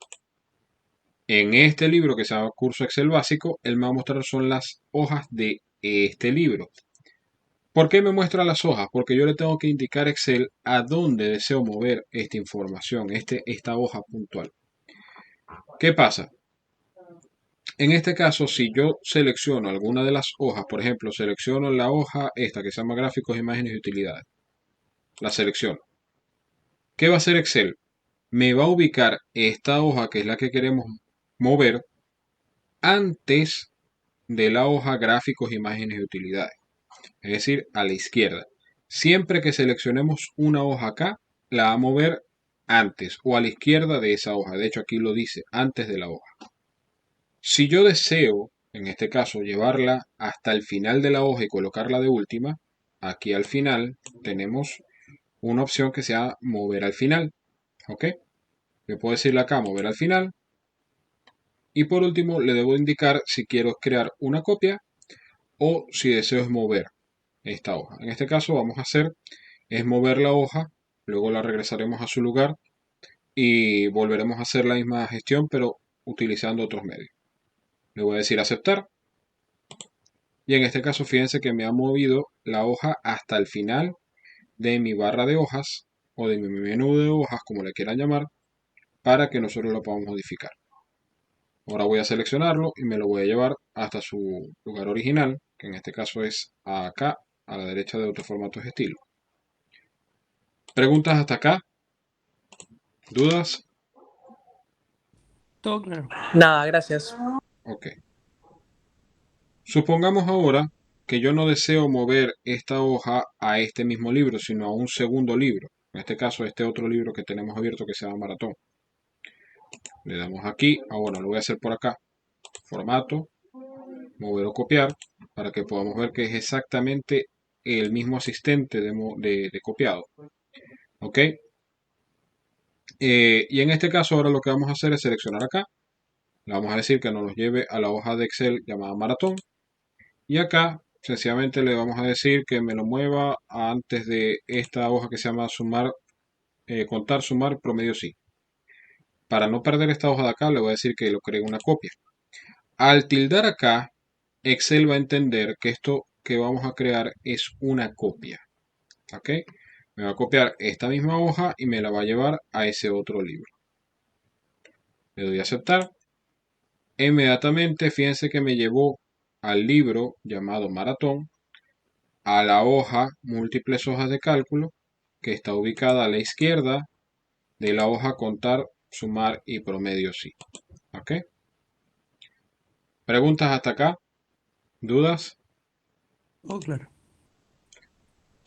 en este libro que se llama Curso Excel Básico, él me va a mostrar son las hojas de este libro. ¿Por qué me muestra las hojas? Porque yo le tengo que indicar a Excel a dónde deseo mover esta información, esta hoja puntual. ¿Qué pasa? En este caso, si yo selecciono alguna de las hojas, por ejemplo, selecciono la hoja esta que se llama gráficos, imágenes y utilidades, la selecciono. ¿Qué va a hacer Excel? Me va a ubicar esta hoja, que es la que queremos mover, antes de la hoja gráficos, imágenes y utilidades. Es decir, a la izquierda. Siempre que seleccionemos una hoja acá, la va a mover antes o a la izquierda de esa hoja. De hecho, aquí lo dice, antes de la hoja. Si yo deseo, en este caso, llevarla hasta el final de la hoja y colocarla de última, aquí al final tenemos una opción que se llama mover al final. ¿Ok? Le puedo decirle acá mover al final. Y por último, le debo indicar si quiero crear una copia o si deseo es mover esta hoja. En este caso vamos a hacer es mover la hoja, luego la regresaremos a su lugar y volveremos a hacer la misma gestión pero utilizando otros medios. Le voy a decir aceptar. Y en este caso, fíjense que me ha movido la hoja hasta el final de mi barra de hojas o de mi menú de hojas, como le quieran llamar, para que nosotros lo podamos modificar. Ahora voy a seleccionarlo y me lo voy a llevar hasta su lugar original, que en este caso es acá, a la derecha de otros formatos de estilo. ¿Preguntas hasta acá? ¿Dudas? Todo claro. Nada, gracias. Ok. Supongamos ahora que yo no deseo mover esta hoja a este mismo libro, sino a un segundo libro. En este caso, este otro libro que tenemos abierto que se llama Maratón. Le damos aquí, bueno, lo voy a hacer por acá. Formato, mover o copiar, para que podamos ver que es exactamente el mismo asistente de copiado. ¿Ok? Y en este caso ahora lo que vamos a hacer es seleccionar acá. Le vamos a decir que nos lleve a la hoja de Excel llamada Maratón. Y acá sencillamente le vamos a decir que me lo mueva antes de esta hoja que se llama sumar, contar, sumar, promedio sí. Para no perder esta hoja de acá le voy a decir que lo cree una copia. Al tildar acá, Excel va a entender que esto que vamos a crear es una copia. ¿Ok? Me va a copiar esta misma hoja y me la va a llevar a ese otro libro. Le doy a aceptar. Inmediatamente, fíjense que me llevó al libro llamado Maratón, a la hoja múltiples hojas de cálculo, que está ubicada a la izquierda de la hoja contar, sumar y promedio sí. ¿Ok? ¿Preguntas hasta acá? ¿Dudas? Todo claro.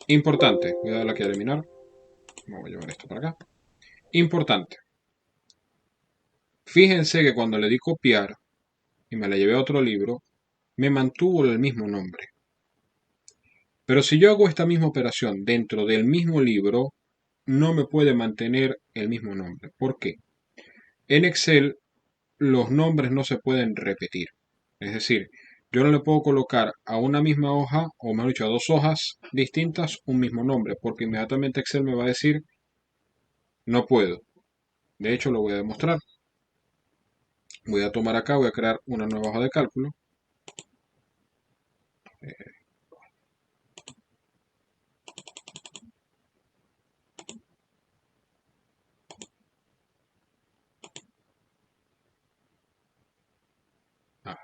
Importante. Voy a darle aquí a eliminar. Me voy a llevar esto para acá. Importante. Fíjense que cuando le di copiar y me la llevé a otro libro, me mantuvo el mismo nombre. Pero si yo hago esta misma operación dentro del mismo libro, no me puede mantener el mismo nombre. ¿Por qué? En Excel los nombres no se pueden repetir. Es decir, yo no le puedo colocar a una misma hoja, o mejor dicho, a dos hojas distintas, un mismo nombre, porque inmediatamente Excel me va a decir, no puedo. De hecho, lo voy a demostrar. Voy a tomar acá, voy a crear una nueva hoja de cálculo. Ah,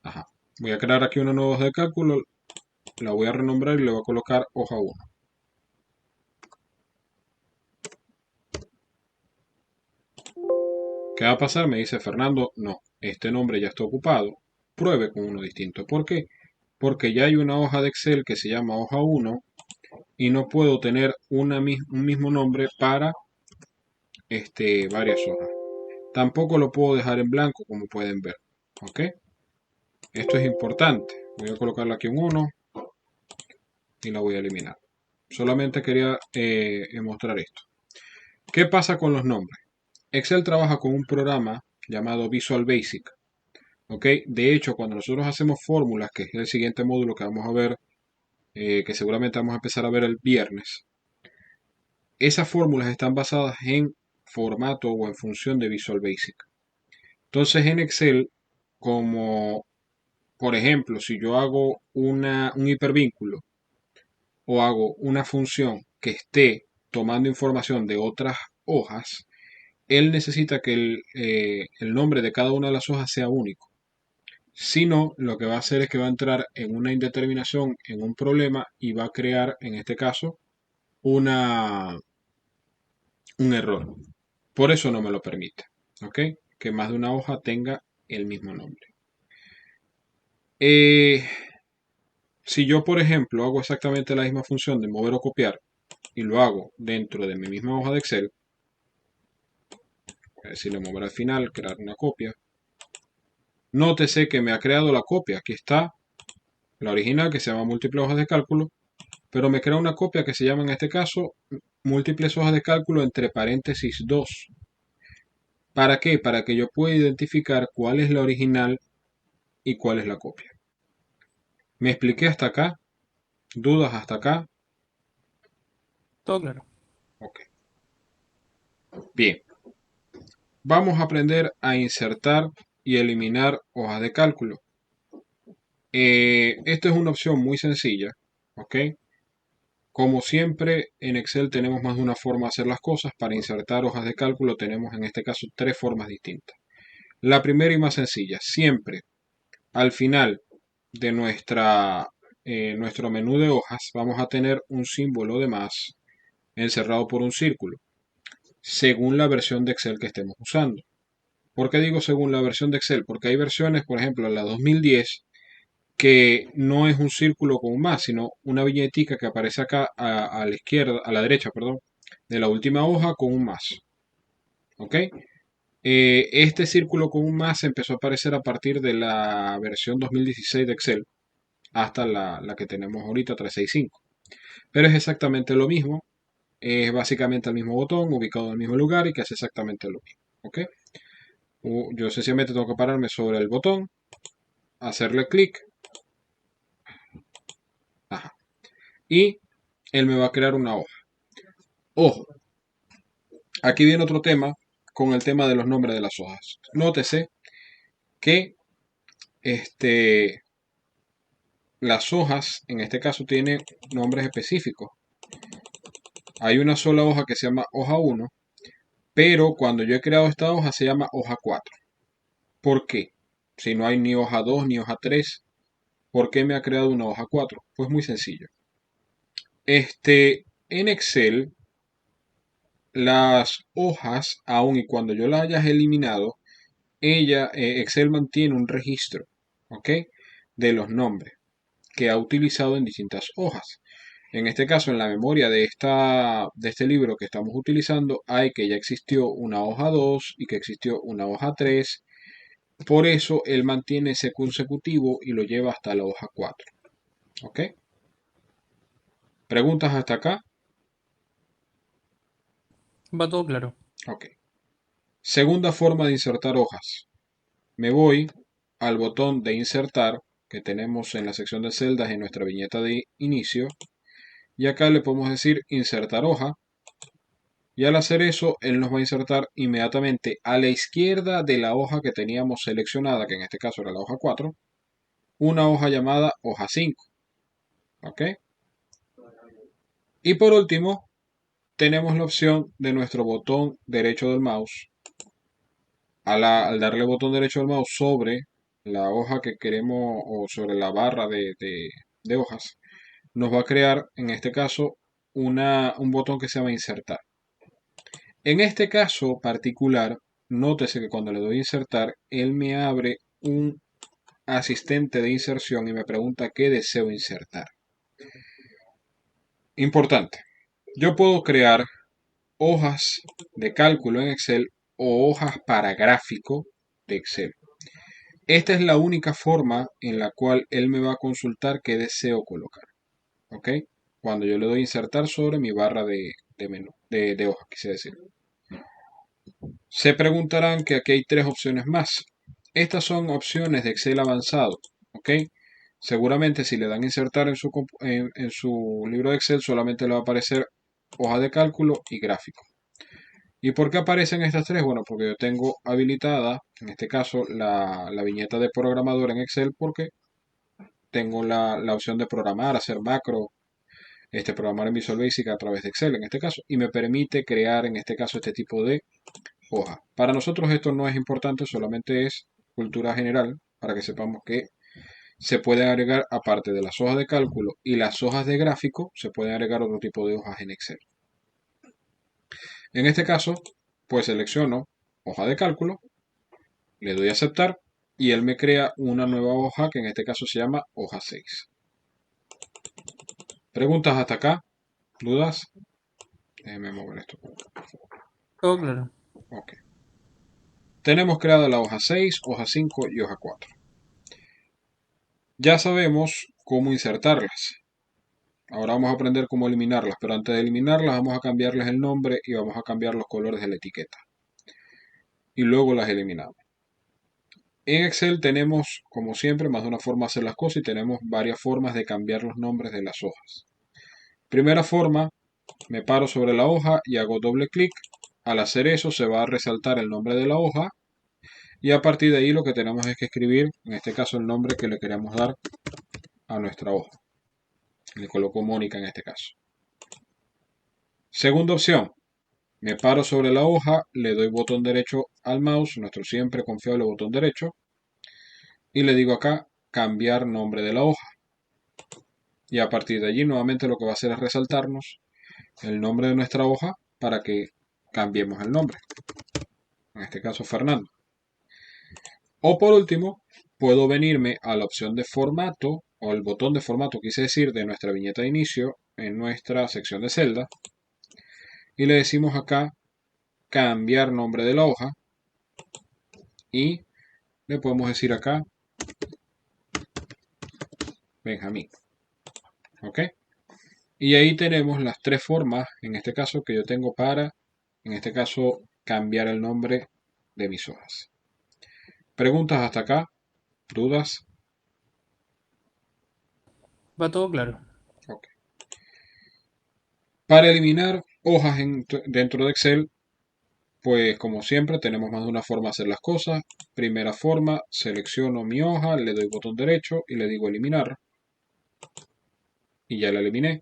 ajá. Voy a crear aquí una nueva hoja de cálculo, la voy a renombrar y le voy a colocar hoja 1. ¿Qué va a pasar? Me dice Fernando, no, este nombre ya está ocupado. Pruebe con uno distinto. ¿Por qué? Porque ya hay una hoja de Excel que se llama hoja 1 y no puedo tener un mismo nombre para varias hojas. Tampoco lo puedo dejar en blanco, como pueden ver. ¿Ok? Esto es importante. Voy a colocarle aquí un 1 y la voy a eliminar. Solamente quería mostrar esto. ¿Qué pasa con los nombres? Excel trabaja con un programa llamado Visual Basic. ¿Ok? De hecho, cuando nosotros hacemos fórmulas, que es el siguiente módulo que vamos a ver, que seguramente vamos a empezar a ver el viernes, esas fórmulas están basadas en formato o en función de Visual Basic. Entonces en Excel, como por ejemplo, si yo hago un hipervínculo o hago una función que esté tomando información de otras hojas, él necesita que el nombre de cada una de las hojas sea único. Si no, lo que va a hacer es que va a entrar en una indeterminación, en un problema y va a crear, en este caso, una, un error. Por eso no me lo permite. ¿Ok? Que más de una hoja tenga el mismo nombre. Eh, si yo, por ejemplo, hago exactamente la misma función de mover o copiar y lo hago dentro de mi misma hoja de Excel, voy a decirle mover al final, crear una copia. Nótese que me ha creado la copia. Aquí está la original que se llama múltiples hojas de cálculo, pero me crea una copia que se llama en este caso múltiples hojas de cálculo entre paréntesis 2. ¿Para qué? Para que yo pueda identificar cuál es la original y cuál es la copia. ¿Me expliqué hasta acá? ¿Dudas hasta acá? Todo claro. Ok. Bien. Vamos a aprender a insertar y eliminar hojas de cálculo. Esto es una opción muy sencilla, ¿ok? Como siempre, en Excel tenemos más de una forma de hacer las cosas. Para insertar hojas de cálculo tenemos en este caso tres formas distintas. La primera y más sencilla, siempre al final de nuestro menú de hojas vamos a tener un símbolo de más encerrado por un círculo, según la versión de Excel que estemos usando. ¿Por qué digo según la versión de Excel? Porque hay versiones, por ejemplo, la 2010, que no es un círculo con un más, sino una viñetica que aparece acá a la izquierda, a la derecha, perdón, de la última hoja con un más. ¿Ok? Este círculo con un más empezó a aparecer a partir de la versión 2016 de Excel hasta la que tenemos ahorita, 365. Pero es exactamente lo mismo, es básicamente el mismo botón ubicado en el mismo lugar y que hace exactamente lo mismo. ¿Ok? Yo sencillamente tengo que pararme sobre el botón, hacerle clic, ajá, y él me va a crear una hoja. Ojo, aquí viene otro tema con el tema de los nombres de las hojas. Nótese que este, las hojas, en este caso, tienen nombres específicos. Hay una sola hoja que se llama hoja 1, pero cuando yo he creado esta hoja se llama hoja 4. ¿Por qué? Si no hay ni hoja 2 ni hoja 3, ¿por qué me ha creado una hoja 4? Pues muy sencillo. En Excel, las hojas, aun y cuando yo las haya eliminado, Excel mantiene un registro, ¿ok? De los nombres que ha utilizado en distintas hojas. En este caso, en la memoria de este libro que estamos utilizando, hay que ya existió una hoja 2 y que existió una hoja 3. Por eso, él mantiene ese consecutivo y lo lleva hasta la hoja 4. ¿Ok? ¿Preguntas hasta acá? Va todo claro. Ok. Segunda forma de insertar hojas. Me voy al botón de insertar que tenemos en la sección de celdas en nuestra viñeta de inicio. Y acá le podemos decir insertar hoja. Y al hacer eso, él nos va a insertar inmediatamente a la izquierda de la hoja que teníamos seleccionada, que en este caso era la hoja 4, una hoja llamada hoja 5. ¿Ok? Y por último, tenemos la opción de nuestro botón derecho del mouse. Al darle el botón derecho del mouse sobre la hoja que queremos o sobre la barra de hojas, nos va a crear, en este caso, un botón que se llama insertar. En este caso particular, nótese que cuando le doy a insertar, él me abre un asistente de inserción y me pregunta qué deseo insertar. Importante, yo puedo crear hojas de cálculo en Excel o hojas para gráfico de Excel. Esta es la única forma en la cual él me va a consultar qué deseo colocar. ¿Ok? Cuando yo le doy a insertar sobre mi barra de menú, de hojas, quise decir. Se preguntarán que aquí hay tres opciones más. Estas son opciones de Excel avanzado, ¿ok? Seguramente si le dan insertar en su libro de Excel solamente le va a aparecer hoja de cálculo y gráfico. ¿Y por qué aparecen estas tres? Bueno, porque yo tengo habilitada, en este caso, la viñeta de programador en Excel porque tengo la opción de programar, hacer macro, programar en Visual Basic a través de Excel en este caso, y me permite crear en este caso este tipo de hoja. Para nosotros esto no es importante, solamente es cultura general, para que sepamos que se pueden agregar, aparte de las hojas de cálculo y las hojas de gráfico, se pueden agregar otro tipo de hojas en Excel. En este caso, pues selecciono hoja de cálculo, le doy a aceptar y él me crea una nueva hoja que en este caso se llama hoja 6. ¿Preguntas hasta acá? ¿Dudas? Déjenme mover esto. Todo claro. Ok. Tenemos creada la hoja 6, hoja 5 y hoja 4. Ya sabemos cómo insertarlas. Ahora vamos a aprender cómo eliminarlas, pero antes de eliminarlas vamos a cambiarles el nombre y vamos a cambiar los colores de la etiqueta. Y luego las eliminamos. En Excel tenemos, como siempre, más de una forma de hacer las cosas y tenemos varias formas de cambiar los nombres de las hojas. Primera forma, me paro sobre la hoja y hago doble clic Al hacer eso se va a resaltar el nombre de la hoja y a partir de ahí lo que tenemos es que escribir, en este caso, el nombre que le queremos dar a nuestra hoja. Le coloco Mónica en este caso. Segunda opción, me paro sobre la hoja, le doy botón derecho al mouse, nuestro siempre confiable botón derecho, y le digo acá cambiar nombre de la hoja. Y a partir de allí nuevamente lo que va a hacer es resaltarnos el nombre de nuestra hoja para que cambiemos el nombre. En este caso Fernando. O por último, puedo venirme a la opción de formato o el botón de formato, quise decir, de nuestra viñeta de inicio en nuestra sección de celda y le decimos acá cambiar nombre de la hoja y le podemos decir acá Benjamín. ¿Ok? Y ahí tenemos las tres formas, en este caso, que yo tengo para, en este caso, cambiar el nombre de mis hojas. ¿Preguntas hasta acá? ¿Dudas? Va todo claro. Ok. Para eliminar hojas dentro de Excel, pues como siempre tenemos más de una forma de hacer las cosas. Primera forma, selecciono mi hoja, le doy botón derecho y le digo eliminar. Y ya la eliminé.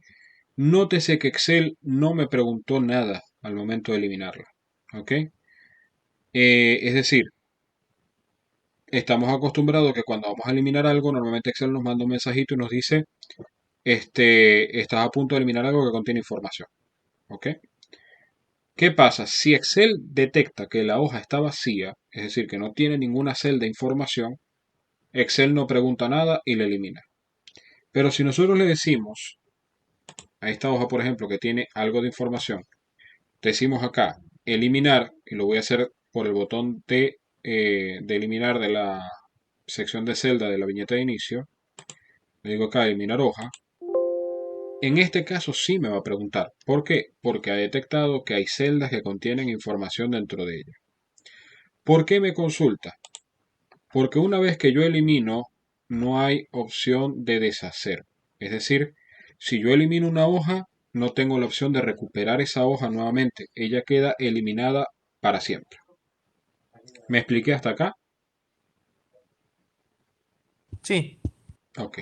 Nótese que Excel no me preguntó nada al momento de eliminarla. ¿Ok? Es decir, estamos acostumbrados que cuando vamos a eliminar algo, normalmente Excel nos manda un mensajito y nos dice, estás a punto de eliminar algo que contiene información. ¿Ok? ¿Qué pasa? Si Excel detecta que la hoja está vacía, es decir, que no tiene ninguna celda de información, Excel no pregunta nada y la elimina. Pero si nosotros le decimos a esta hoja, por ejemplo, que tiene algo de información, decimos acá eliminar, y lo voy a hacer por el botón de eliminar de la sección de celda de la viñeta de inicio, le digo acá eliminar hoja, en este caso sí me va a preguntar. ¿Por qué? Porque ha detectado que hay celdas que contienen información dentro de ella. ¿Por qué me consulta? Porque una vez que yo elimino, no hay opción de deshacer. Es decir, si yo elimino una hoja, no tengo la opción de recuperar esa hoja nuevamente. Ella queda eliminada para siempre. ¿Me expliqué hasta acá? Sí, Ok.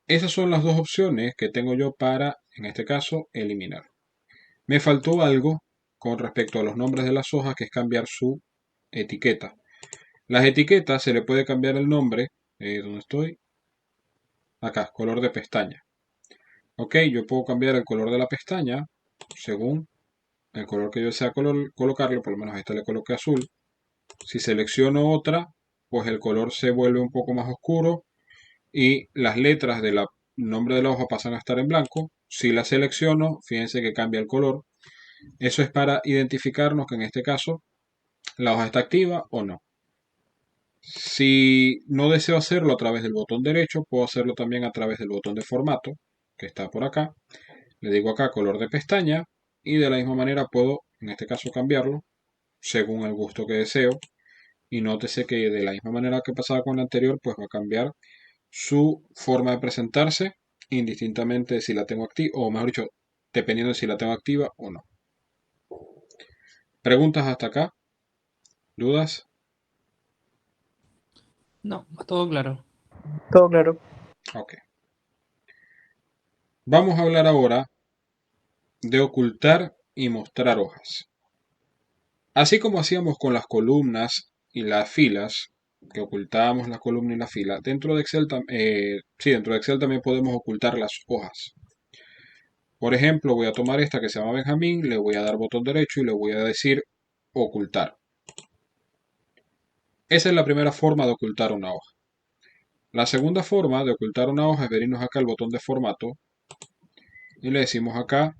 Esas son las dos opciones que tengo yo para, en este caso, eliminar. Me faltó algo con respecto a los nombres de las hojas, que es cambiar su etiqueta. Las etiquetas se le puede cambiar el nombre. ¿Dónde estoy? Acá, color de pestaña. Ok, yo puedo cambiar el color de la pestaña según el color que yo desea colocarle, por lo menos a esta le coloqué azul. Si selecciono otra, pues el color se vuelve un poco más oscuro y las letras del nombre de la hoja pasan a estar en blanco. Si la selecciono, fíjense que cambia el color. Eso es para identificarnos que en este caso la hoja está activa o no. Si no deseo hacerlo a través del botón derecho, puedo hacerlo también a través del botón de formato, que está por acá. Le digo acá color de pestaña y de la misma manera puedo, en este caso, cambiarlo según el gusto que deseo. Y nótese que de la misma manera que pasaba con la anterior, pues va a cambiar su forma de presentarse, indistintamente de si la tengo activa, o mejor dicho, dependiendo de si la tengo activa o no. ¿Preguntas hasta acá? ¿Dudas? no, va todo claro. Todo claro. Ok. Vamos a hablar ahora de ocultar y mostrar hojas. Así como hacíamos con las columnas y las filas, que ocultábamos la columna y la fila, dentro de Excel, sí, dentro de Excel también podemos ocultar las hojas. Por ejemplo, voy a tomar esta que se llama Benjamín, le voy a dar botón derecho y le voy a decir ocultar. Esa es la primera forma de ocultar una hoja. La segunda forma de ocultar una hoja es venirnos acá al botón de formato y le decimos acá,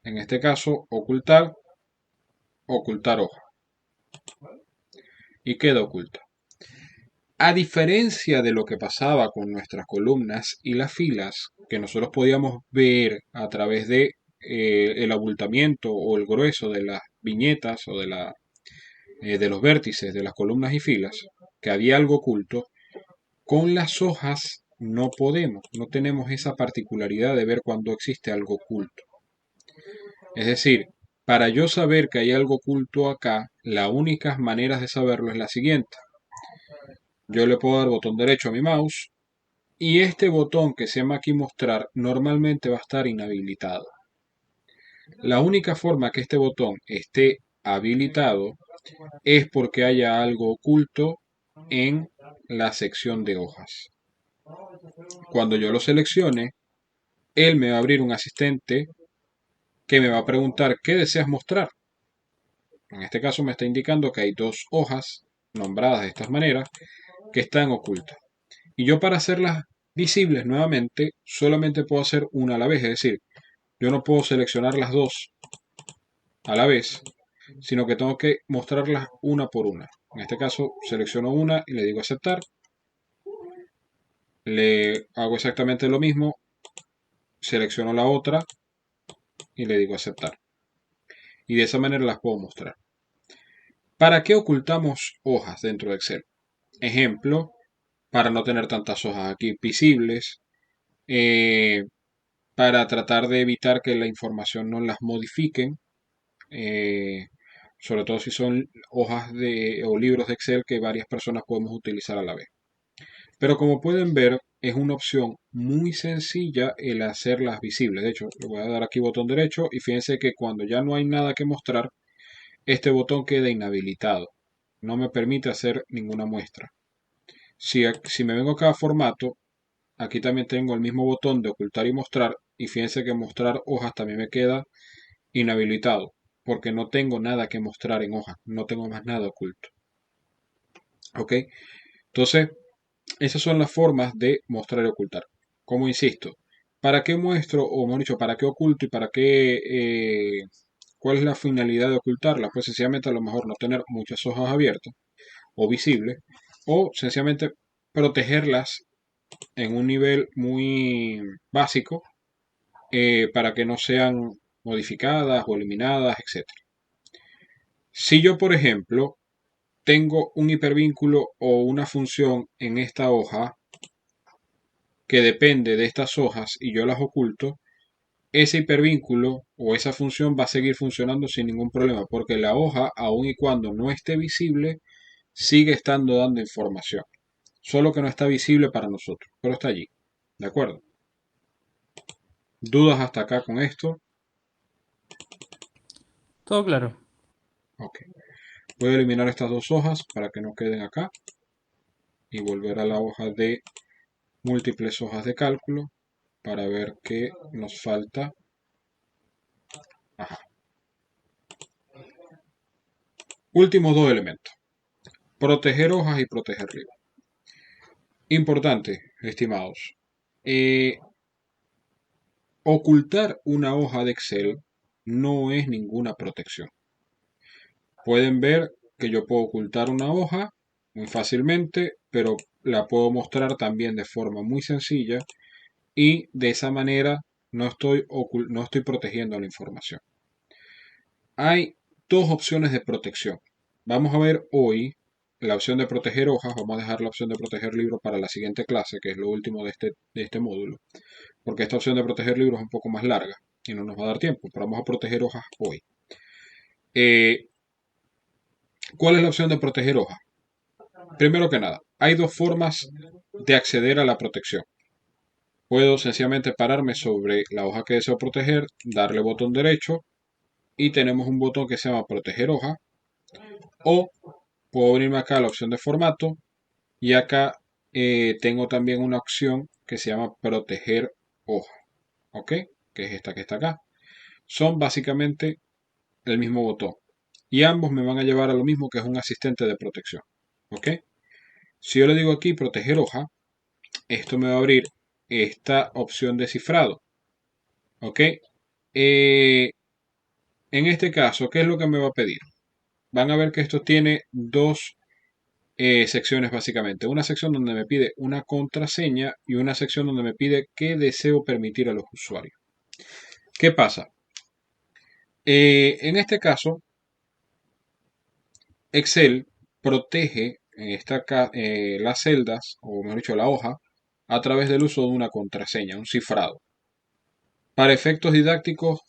en este caso, ocultar, ocultar hoja. Y queda oculta. A diferencia de lo que pasaba con nuestras columnas y las filas, que nosotros podíamos ver a través de el abultamiento o el grueso de las viñetas o de los vértices de las columnas y filas, que había algo oculto, con las hojas no podemos, no tenemos esa particularidad de ver cuando existe algo oculto. Es decir, Para yo saber que hay algo oculto acá, la única manera de saberlo es la siguiente. Yo le puedo dar botón derecho a mi mouse y este botón que se llama aquí mostrar normalmente va a estar inhabilitado. La única forma que este botón esté habilitado es porque haya algo oculto en la sección de hojas. Cuando yo lo seleccione, él me va a abrir un asistente que me va a preguntar qué deseas mostrar. En este caso me está indicando que hay dos hojas nombradas de esta manera que están ocultas. Y yo para hacerlas visibles nuevamente solamente puedo hacer una a la vez, es decir, yo no puedo seleccionar las dos a la vez, sino que tengo que mostrarlas una por una. En este caso selecciono una y le digo aceptar, le hago exactamente lo mismo, selecciono la otra y le digo aceptar. Y de esa manera las puedo mostrar. ¿Para qué ocultamos hojas dentro de Excel? Ejemplo, para no tener tantas hojas aquí visibles, eh, para tratar de evitar que la información no las modifiquen, eh, sobre todo si son hojas o libros de Excel que varias personas podemos utilizar a la vez. Pero como pueden ver, es una opción muy sencilla el hacerlas visibles. De hecho, le voy a dar aquí botón derecho y fíjense que cuando ya no hay nada que mostrar, este botón queda inhabilitado. No me permite hacer ninguna muestra. Si me vengo acá a formato, aquí también tengo el mismo botón de ocultar y mostrar. Y fíjense que mostrar hojas también me queda inhabilitado. Porque no tengo nada que mostrar en hojas. No tengo más nada oculto. ¿Ok? Entonces, esas son las formas de mostrar y ocultar. Como insisto, ¿para qué muestro, o mejor dicho, para qué oculto y para qué, cuál es la finalidad de ocultarla? Pues sencillamente a lo mejor no tener muchas hojas abiertas o visibles, o sencillamente protegerlas en un nivel muy básico para que no sean modificadas o eliminadas, etcétera. Si yo, por ejemplo, tengo un hipervínculo o una función en esta hoja que depende de estas hojas y yo las oculto, ese hipervínculo o esa función va a seguir funcionando sin ningún problema, porque la hoja, aun y cuando no esté visible, sigue estando dando información. Solo que no está visible para nosotros, pero está allí. ¿De acuerdo? ¿Dudas hasta acá con esto? Todo claro. Ok. Voy a eliminar estas dos hojas para que no queden acá y volver a la hoja de múltiples hojas de cálculo para ver qué nos falta. Ajá. Últimos dos elementos. Proteger hojas y proteger libros. Importante, estimados. Eh, Ocultar una hoja de Excel no es ninguna protección. Pueden ver que yo puedo ocultar una hoja muy fácilmente, pero la puedo mostrar también de forma muy sencilla y de esa manera no estoy protegiendo la información. Hay dos opciones de protección. Vamos a ver hoy la opción de proteger hojas. Vamos a dejar la opción de proteger libros para la siguiente clase, que es lo último de este módulo, porque esta opción de proteger libros es un poco más larga y no nos va a dar tiempo, pero vamos a proteger hojas hoy. Eh, ¿Cuál es la opción de proteger hojas? Primero que nada, hay dos formas de acceder a la protección. Puedo sencillamente pararme sobre la hoja que deseo proteger, darle botón derecho y tenemos un botón que se llama proteger hoja, o puedo venirme acá a la opción de formato y acá tengo también una opción que se llama proteger hoja, ¿ok? Que es esta que está acá. Son básicamente el mismo botón y ambos me van a llevar a lo mismo, que es un asistente de protección, ¿ok? Si yo le digo aquí proteger hoja, esto me va a abrir esta opción de cifrado, ¿ok? Eh, en este caso, ¿qué es lo que me va a pedir? Van a ver que esto tiene dos secciones básicamente. Una sección donde me pide una contraseña y una sección donde me pide qué deseo permitir a los usuarios. ¿Qué pasa? En este caso, Excel protege las celdas, o mejor dicho, la hoja, a través del uso de una contraseña, un cifrado. Para efectos didácticos,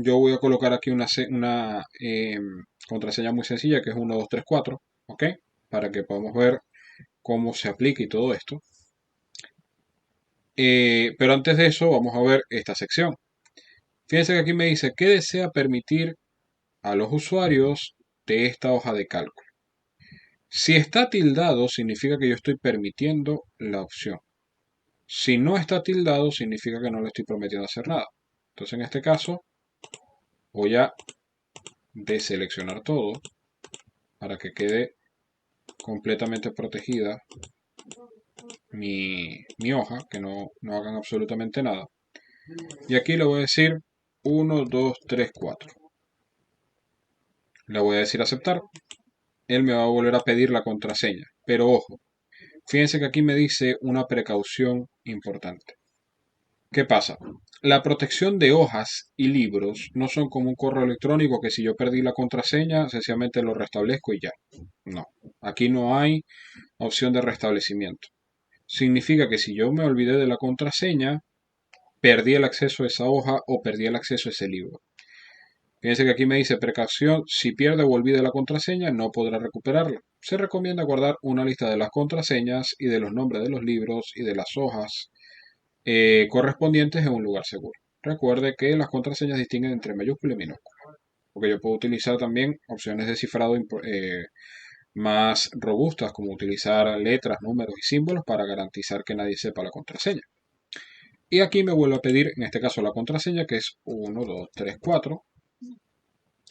yo voy a colocar aquí una contraseña muy sencilla que es 1234, ¿ok? Para que podamos ver cómo se aplica y todo esto. Pero antes de eso vamos a ver esta sección. Fíjense que aquí me dice qué desea permitir a los usuarios de esta hoja de cálculo. Si está tildado, significa que yo estoy permitiendo la opción. Si no está tildado, significa que no le estoy prometiendo hacer nada. Entonces, en este caso, voy a deseleccionar todo para que quede completamente protegida mi hoja, que no hagan absolutamente nada. Y aquí le voy a decir 1, 2, 3, 4. Le voy a decir aceptar. Él me va a volver a pedir la contraseña. Pero ojo, fíjense que aquí me dice una precaución importante. ¿Qué pasa? La protección de hojas y libros no son como un correo electrónico que si yo perdí la contraseña, sencillamente lo restablezco y ya. No, aquí no hay opción de restablecimiento. Significa que si yo me olvidé de la contraseña, perdí el acceso a esa hoja o perdí el acceso a ese libro. Fíjense que aquí me dice precaución, si pierde o olvida la contraseña no podrá recuperarla. Se recomienda guardar una lista de las contraseñas y de los nombres de los libros y de las hojas correspondientes en un lugar seguro. Recuerde que las contraseñas distinguen entre mayúscula y minúscula, porque yo puedo utilizar también opciones de cifrado más robustas, como utilizar letras, números y símbolos para garantizar que nadie sepa la contraseña. Y aquí me vuelve a pedir, en este caso, la contraseña, que es 1, 2, 3, 4,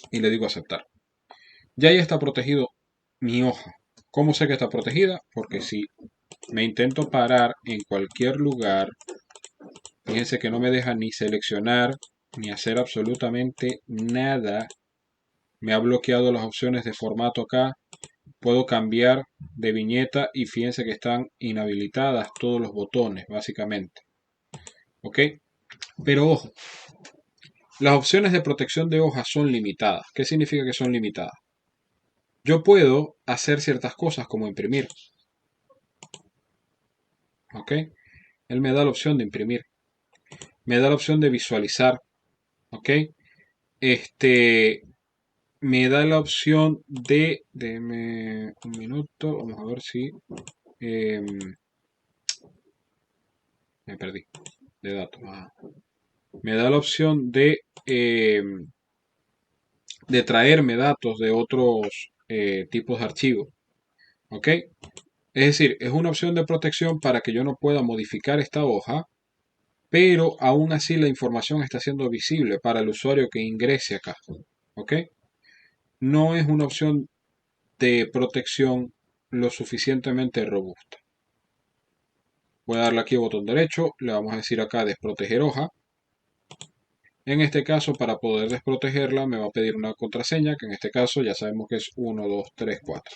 y le digo aceptar. Ya está protegido mi hoja. ¿Cómo sé que está protegida? Porque si me intento parar en cualquier lugar, fíjense que no me deja ni seleccionar ni hacer absolutamente nada. Me ha bloqueado las opciones de formato acá. Puedo cambiar de viñeta y fíjense que están inhabilitadas todos los botones, básicamente. ¿Ok? Pero ojo, las opciones de protección de hojas son limitadas. ¿Qué significa que son limitadas? Yo puedo hacer ciertas cosas como imprimir. ¿Ok? Él me da la opción de imprimir. Me da la opción de visualizar. ¿Ok? Este, me da la opción de, deme un minuto, vamos a ver si em, me perdí de datos. Me da la opción de traerme datos de otros tipos de archivos. ¿Ok? Es decir, es una opción de protección para que yo no pueda modificar esta hoja, pero aún así la información está siendo visible para el usuario que ingrese acá. ¿Ok? No es una opción de protección lo suficientemente robusta. Voy a darle aquí al botón derecho, le vamos a decir acá desproteger hoja. En este caso, para poder desprotegerla, me va a pedir una contraseña, que en este caso ya sabemos que es 1, 2, 3, 4.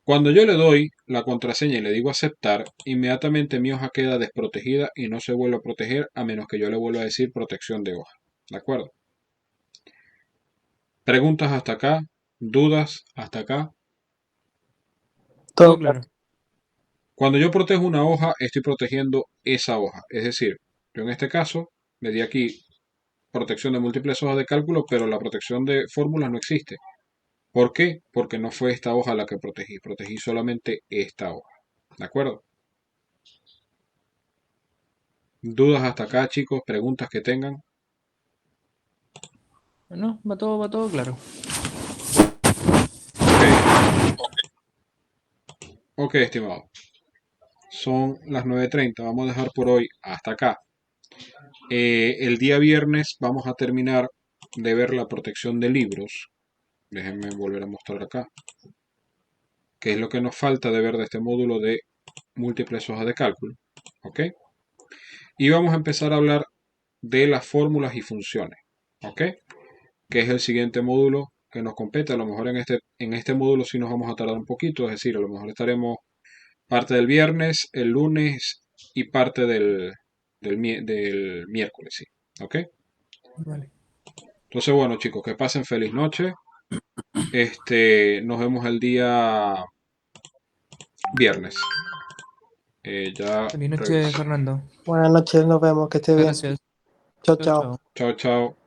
Cuando yo le doy la contraseña y le digo aceptar, inmediatamente mi hoja queda desprotegida y no se vuelve a proteger a menos que yo le vuelva a decir protección de hoja. ¿De acuerdo? ¿Preguntas hasta acá? ¿Dudas hasta acá? Todo Todo claro. claro. Cuando yo protejo una hoja, estoy protegiendo esa hoja. Es decir, yo en este caso le di aquí protección de múltiples hojas de cálculo, pero la protección de fórmulas no existe. ¿Por qué? Porque no fue esta hoja la que protegí. Protegí solamente esta hoja. ¿De acuerdo? ¿Dudas hasta acá, chicos? ¿Preguntas que tengan? No, va todo claro. Ok, ok, estimado. Son las 9:30. Vamos a dejar por hoy hasta acá. El día viernes vamos a terminar de ver la protección de libros. Déjenme volver a mostrar acá. Que es lo que nos falta de ver de este módulo de múltiples hojas de cálculo. ¿Ok? Y vamos a empezar a hablar de las fórmulas y funciones. ¿Ok? Que es el siguiente módulo que nos compete. A lo mejor en este módulo sí nos vamos a tardar un poquito. Es decir, a lo mejor estaremos parte del viernes, el lunes y parte del miércoles. Sí. ¿Ok? Vale. Entonces, bueno, chicos, que pasen feliz noche. Nos vemos el día viernes. Ya Feliz noche, regreso. Fernando. Buenas noches, nos vemos, que esté bien. Gracias. Chao, Chao, chao. chao. Chao, chao.